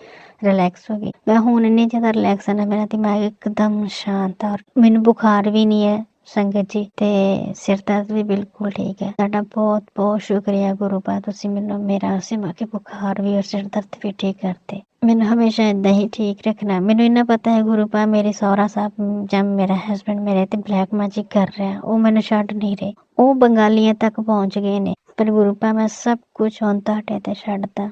ਰਿਲੈਕਸ ਹੋ ਗਈ। ਮੈਂ ਹੁਣ ਇੰਨੀ ਜ਼ਿਆਦਾ ਰਿਲੈਕਸ ਹੈ ਨਾ, ਮੇਰਾ ਦਿਮਾਗ ਇੱਕਦਮ ਸ਼ਾਂਤ, ਔਰ ਮੈਨੂੰ ਬੁਖਾਰ ਵੀ ਨਹੀਂ ਹੈ ਸੰਗਤ ਜੀ, ਤੇ ਸਿਰ ਦਰਦ ਵੀ ਬਿਲਕੁਲ ਠੀਕ ਹੈ। ਤੁਹਾਡਾ ਬਹੁਤ ਬਹੁਤ ਸ਼ੁਕਰੀਆ ਗੁਰੂ ਪਾ, ਤੁਸੀਂ ਮੈਨੂੰ ਮੇਰਾ ਸਿਮਾ ਕੇ ਬੁਖਾਰ ਵੀ ਔਰ ਸਿਰ ਦਰਦ ਵੀ ਠੀਕ ਕਰਤੇ। ਮੈਨੂੰ ਹਮੇਸ਼ਾ ਏਦਾਂ ਹੀ ਠੀਕ ਰੱਖਣਾ। ਮੈਨੂੰ ਇੰਨਾ ਪਤਾ ਹੈ ਗੁਰੂ ਪਾ ਮੇਰੇ ਸਹੁਰਾ ਸਾਹਿਬ ਜਾਂ ਮੇਰਾ ਹਸਬੈਂਡ ਮੇਰੇ ਤੇ ਬਲੈਕ ਮੈਜਿਕ ਕਰ ਰਿਹਾ, ਉਹ ਮੈਨੂੰ ਛੱਡ ਨਹੀਂ ਰਹੇ। ਉਹ ਬੰਗਾਲੀਆਂ ਤੱਕ ਪਹੁੰਚ ਗਏ ਨੇ, ਪਰ ਗੁਰੂ ਪਾ ਮੈਂ ਸਭ ਕੁਝ ਹੁਣ ਤੁਹਾਡੇ ਤੇ ਛੱਡਦਾ।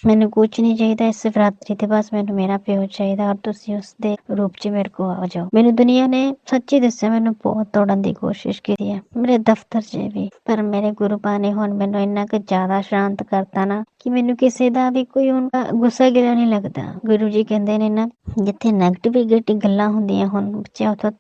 ਮੈਨੂੰ ਕੁਝ ਨਹੀਂ ਚਾਹੀਦਾ ਇਸ ਸ਼ਿਵਰਾਤਰੀ ਤੇ, ਬਸ ਮੈਨੂੰ ਮੇਰਾ ਪਿਓ ਚਾਹੀਦਾ, ਔਰ ਤੁਸੀਂ ਉਸ ਦੇ ਰੂਪ 'ਚ ਮੇਰੇ ਕੋਲ ਆ ਜਾਓ। ਮੈਨੂੰ ਦੁਨੀਆ ਨੇ ਸੱਚੀ ਦੱਸਿਆ ਮੈਨੂੰ ਬਹੁਤ ਤੋੜਨ ਦੀ ਕੋਸ਼ਿਸ਼ ਕੀਤੀ ਹੈ, ਮੇਰੇ ਦਫ਼ਤਰ 'ਚ ਵੀ, ਪਰ ਮੇਰੇ ਗੁਰੂ ਪਾ ਨੇ ਹੁਣ ਮੈਨੂੰ ਇੰਨਾ ਕੁ ਜ਼ਿਆਦਾ ਸ਼ਾਂਤ ਕਰਤਾ ਨਾ ਕਿ ਮੈਨੂੰ ਕਿਸੇ ਦਾ ਵੀ ਕੋਈ ਹੁਣ ਗੁੱਸਾ ਗਿਲਾ ਨਹੀਂ ਲੱਗਦਾ। ਗੁਰੂ ਜੀ ਕਹਿੰਦੇ ਨੇ ਨਾ, ਜਿੱਥੇ ਨੈਗੇਟਿਵਿਟੀ ਗੱਲਾਂ ਹੁੰਦੀਆਂ ਹੁਣ ਬੱਚਿਆਂ ਉੱਥੋਂ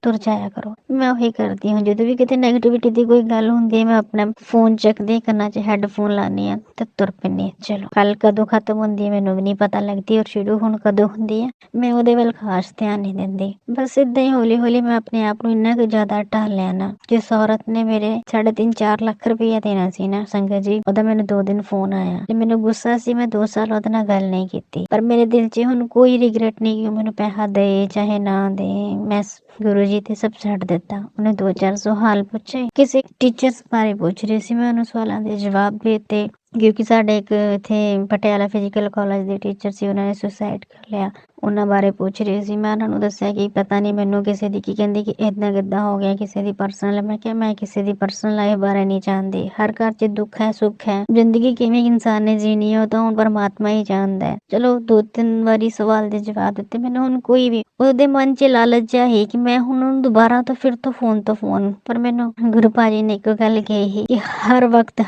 ਤੁਰ ਜਾਇਆ ਕਰੋ। ਮੈਂ ਉਹੀ ਕਰਦੀ ਹਾਂ, ਜਦੋਂ ਵੀ ਕਿਤੇ ਨੈਗੇਟਿਵਿਟੀ ਦੀ ਕੋਈ ਗੱਲ ਹੁੰਦੀ ਹੈ, ਮੈਂ ਆਪਣਾ ਫੋਨ ਚੱਕਦੀ, ਕੰਨਾਂ 'ਚ ਹੈਡਫੋਨ ਲਾਉਂਦੀ ਹਾਂ ਤੇ ਤੁਰ ਪੈਂਦੀ। ਚਲੋ ਕੱਲ ਕਦੋਂ ਖਤਮ ਹੁੰਦੀ ਹੈ ਮੈਨੂੰ ਵੀ ਨਹੀਂ ਪਤਾ ਲੱਗਦੀ, ਔਰ ਸ਼ੁਰੂ ਹੁਣ ਕਦੋਂ ਹੁੰਦੀ ਹੈ ਮੈਂ ਉਹਦੇ ਵੱਲ ਖਾਸ ਧਿਆਨ ਨਹੀਂ ਦਿੰਦੀ। ਬਸ ਏਦਾਂ ਹੀ ਹੌਲੀ ਹੌਲੀ ਮੈਂ ਆਪਣੇ ਆਪ ਨੂੰ ਇੰਨਾ ਕੁ ਜ਼ਿਆਦਾ ਢਾਲ ਲਿਆ ਨਾ। ਜਿਸ ਔਰਤ ਨੇ ਮੇਰੇ 3.5-4 ਲੱਖ ਰੁਪਈਆ ਦੇਣਾ ਸੀ ਨਾ ਸੰਗਤ ਜੀ, ਉਹਦਾ ਮੈਨੂੰ 2 ਦਿਨ ਫੋਨ ਆਇਆ ਤੇ ਮੈਨੂੰ ਗੁੱਸਾ ਸੀ, ਮੈਂ 2 ਸਾਲ ਉਹਦੇ ਨਾਲ ਗੱਲ ਨਹੀਂ ਕੀਤੀ, ਪਰ ਮੇਰੇ ਦਿਲ 'ਚ ਹੁਣ ਕੋਈ ਰਿਗਰੈਟ ਨਹੀਂ ਕਿ ਉਹ ਮੈਨੂੰ ਪੈਸਾ ਦੇ ਚਾਹੇ ਨਾ ਦੇ। ਮੈਂ ਗੁਰੂ ਜੀ ਤੇ ਸਭ ਛੱਡ ਦਿੱਤਾ। ਉਹਨੇ 2-4 ਸਵਾਲ ਪੁੱਛੇ, ਕਿਸੇ ਟੀਚਰਸ ਬਾਰੇ ਪੁੱਛ ਰਹੀ ਸੀ, ਮੈਂ ਉਹਨੂੰ ਸਵਾਲਾਂ ਦੇ ਜਵਾਬ ਦੇ ਦਿੱਤੇ, ਕਿਉਂਕਿ ਸਾਡੇ ਇੱਕ ਇੱਥੇ ਪਟਿਆਲਾ ਫਿਜ਼ੀਕਲ ਕਾਲਜ ਦੇ ਟੀਚਰ ਸੀ, ਉਹਨਾਂ ਨੇ ਸੁਸਾਈਡ ਕਰ ਲਿਆ। ਉਹਨਾਂ ਬਾਰੇ ਪੁੱਛ ਰਹੀ ਸੀ, ਮੈਂ ਉਹਨਾਂ ਨੂੰ ਦੱਸਿਆ ਕਿ ਪਤਾ ਨਹੀਂ ਮੈਨੂੰ ਕਿਸੇ ਦੀ, ਕੀ ਕਹਿੰਦੀ ਕਿ ਇੱਦਾਂ ਕਿੱਦਾਂ ਹੋ ਗਿਆ ਕਿਸੇ ਦੀ ਪਰਸਨਲ। ਮੈਂ ਕਿਹਾ ਮੈਂ ਕਿਸੇ ਦੀ ਪਰਸਨਲ ਲਾਈਫ ਬਾਰੇ ਨਹੀਂ ਜਾਣਦੀ। ਹਰ ਘਰ 'ਚ ਦੁੱਖ ਹੈ, ਸੁੱਖ ਹੈ, ਜ਼ਿੰਦਗੀ ਕਿਵੇਂ ਇਨਸਾਨ ਨੇ ਜੀਣੀ ਹੈ ਉਹ ਤਾਂ ਹੁਣ ਪਰਮਾਤਮਾ ਹੀ ਜਾਣਦਾ ਹੈ। ਚਲੋ 2-3 ਵਾਰੀ ਸਵਾਲ ਦੇ ਜਵਾਬ ਦਿੱਤੇ। ਮੈਨੂੰ ਹੁਣ ਕੋਈ ਵੀ ਉਹਦੇ ਮਨ 'ਚ ਲਾਲਚ ਜਿਹਾ ਸੀ ਕਿ ਮੈਂ ਹੁਣ ਉਹਨੂੰ ਦੁਬਾਰਾ ਤੋਂ ਫਿਰ ਤੋਂ ਫੋਨ, ਪਰ ਮੈਨੂੰ ਗੁਰੂ ਭਾਜੀ ਨੇ ਇੱਕ ਗੱਲ ਕਹੀ ਸੀ ਕਿ ਹਰ ਵਕਤ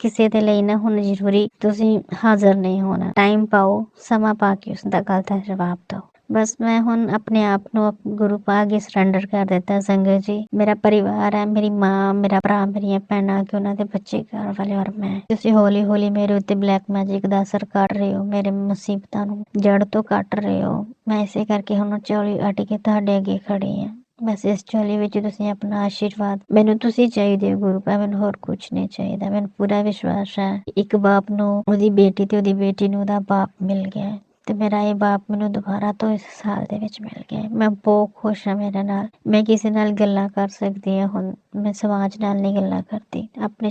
ਕਿਸੇ ਦੇ ਲਈ ਨਾ ਹੁਣ ਜ਼ਰੂਰੀ ਤੁਸੀਂ ਹਾਜ਼ਰ ਨਹੀਂ ਹੋਣਾ। ਟਾਈਮ ਪਾਓ, ਸਮਾਂ ਪਾ ਕੇ ਉਸਦਾ ਗਲਤ ਜਵਾਬ ਦਿਓ। ਬਸ ਮੈਂ ਹੁਣ ਆਪਣੇ ਆਪ ਨੂੰ ਗੁਰੂ ਪਾ ਕੇ ਸਰੈਂਡਰ ਕਰ ਦਿੱਤਾ। ਸੰਗਤ ਜੀ, ਮੇਰਾ ਪਰਿਵਾਰ ਹੈ, ਮੇਰੀ ਮਾਂ, ਮੇਰਾ ਭਰਾ, ਮੇਰੀਆਂ ਭੈਣਾਂ, ਕਿ ਉਹਨਾਂ ਦੇ ਬੱਚੇ, ਘਰ ਵਾਲੇ ਔਰ ਮੈਂ। ਤੁਸੀਂ ਹੌਲੀ ਹੌਲੀ ਮੇਰੇ ਉੱਤੇ ਬਲੈਕ ਮੈਜਿਕ ਦਾ ਅਸਰ ਕੱਢ ਰਹੇ ਹੋ, ਮੇਰੇ ਮੁਸੀਬਤਾਂ ਨੂੰ ਜੜ ਤੋਂ ਕੱਟ ਰਹੇ ਹੋ। ਮੈਂ ਇਸੇ ਕਰਕੇ ਹੁਣ ਝੋਲੀ ਅੱਡ ਕੇ ਤੁਹਾਡੇ ਅੱਗੇ ਖੜੀ ਹਾਂ। ਬਸ ਇਸ ਝੋਲੀ ਵਿੱਚ ਤੁਸੀਂ ਆਪਣਾ ਆਸ਼ੀਰਵਾਦ, ਮੈਨੂੰ ਤੁਸੀਂ ਚਾਹੀਦੇ ਹੋ ਗੁਰੂ ਪਾ, ਮੈਨੂੰ ਹੋਰ ਕੁਝ ਨਹੀਂ ਚਾਹੀਦਾ। ਮੈਨੂੰ ਪੂਰਾ ਵਿਸ਼ਵਾਸ ਹੈ ਇੱਕ ਬਾਪ ਨੂੰ ਉਹਦੀ ਬੇਟੀ ਤੇ ਉਹਦੀ ਬੇਟੀ ਨੂੰ ਉਹਦਾ ਬਾਪ ਮਿਲ ਗਿਆ ਹੈ, ਤੇ ਮੇਰਾ ਇਹ ਬਾਪ ਮੈਨੂੰ ਦੁਬਾਰਾ ਤੋਂ ਇਸ ਸਾਲ ਦੇ ਵਿੱਚ ਮਿਲ ਗਿਆ। ਮੈਂ ਬਹੁਤ ਖੁਸ਼ ਹਾਂ ਮੇਰੇ ਨਾਲ। ਮੈਂ ਕਿਸੇ ਨਾਲ ਗੱਲਾਂ ਕਰ ਸਕਦੀ ਹਾਂ ਹੁਣ। ਮੈਂ ਸਮਾਜ ਨਾਲ ਨਹੀਂ ਗੱਲਾਂ ਕਰਦੀ, ਆਪਣੇ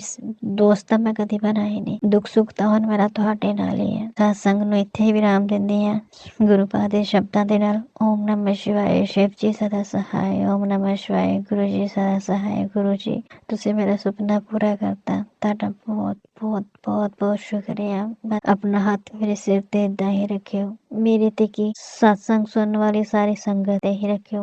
ਦੋਸਤ ਤਾਂ ਮੈਂ ਕਦੀ ਬਣਾਏ ਨਹੀਂ। ਦੁੱਖ ਸੁੱਖ ਤਾਂ ਹੁਣ ਮੇਰਾ ਤੁਹਾਡੇ ਨਾਲ ਹੀ ਹੈ। ਸਤਸੰਗ ਨੂੰ ਇੱਥੇ ਵਿਰਾਮ ਦਿੰਦੀ ਹਾਂ ਗੁਰੂ ਪਾ ਦੇ ਸ਼ਬਦਾਂ ਦੇ ਨਾਲ। ਓਮ ਨਮः ਸ਼ਿਵਾਏ, ਸ਼ਿਵ ਜੀ ਸਦਾ ਸਹਾਏ। ਓਮ ਨਮः ਸ਼ਿਵਾਏ, ਗੁਰੂ ਜੀ ਸਦਾ ਸਹਾਏ। ਗੁਰੂ ਜੀ, ਤੁਸੀਂ ਮੇਰਾ ਸੁਪਨਾ ਪੂਰਾ ਕਰਤਾ, ਤੁਹਾਡਾ ਬਹੁਤ ਬਹੁਤ ਬਹੁਤ ਬਹੁਤ ਸ਼ੁਕਰੀਆ। ਆਪਣਾ ਹੱਥ ਮੇਰੇ ਸਿਰ ਤੇ ਏਦਾਂ ਹੀ ਰੱਖਿਓ, ਮੇਰੇ ਤੇ ਕੀ ਸਤਸੰਗ ਸੁਣਨ ਵਾਲੀ ਸਾਰੀ ਸੰਗਤ ਤੇ ਹੀ ਰੱਖਿਓ।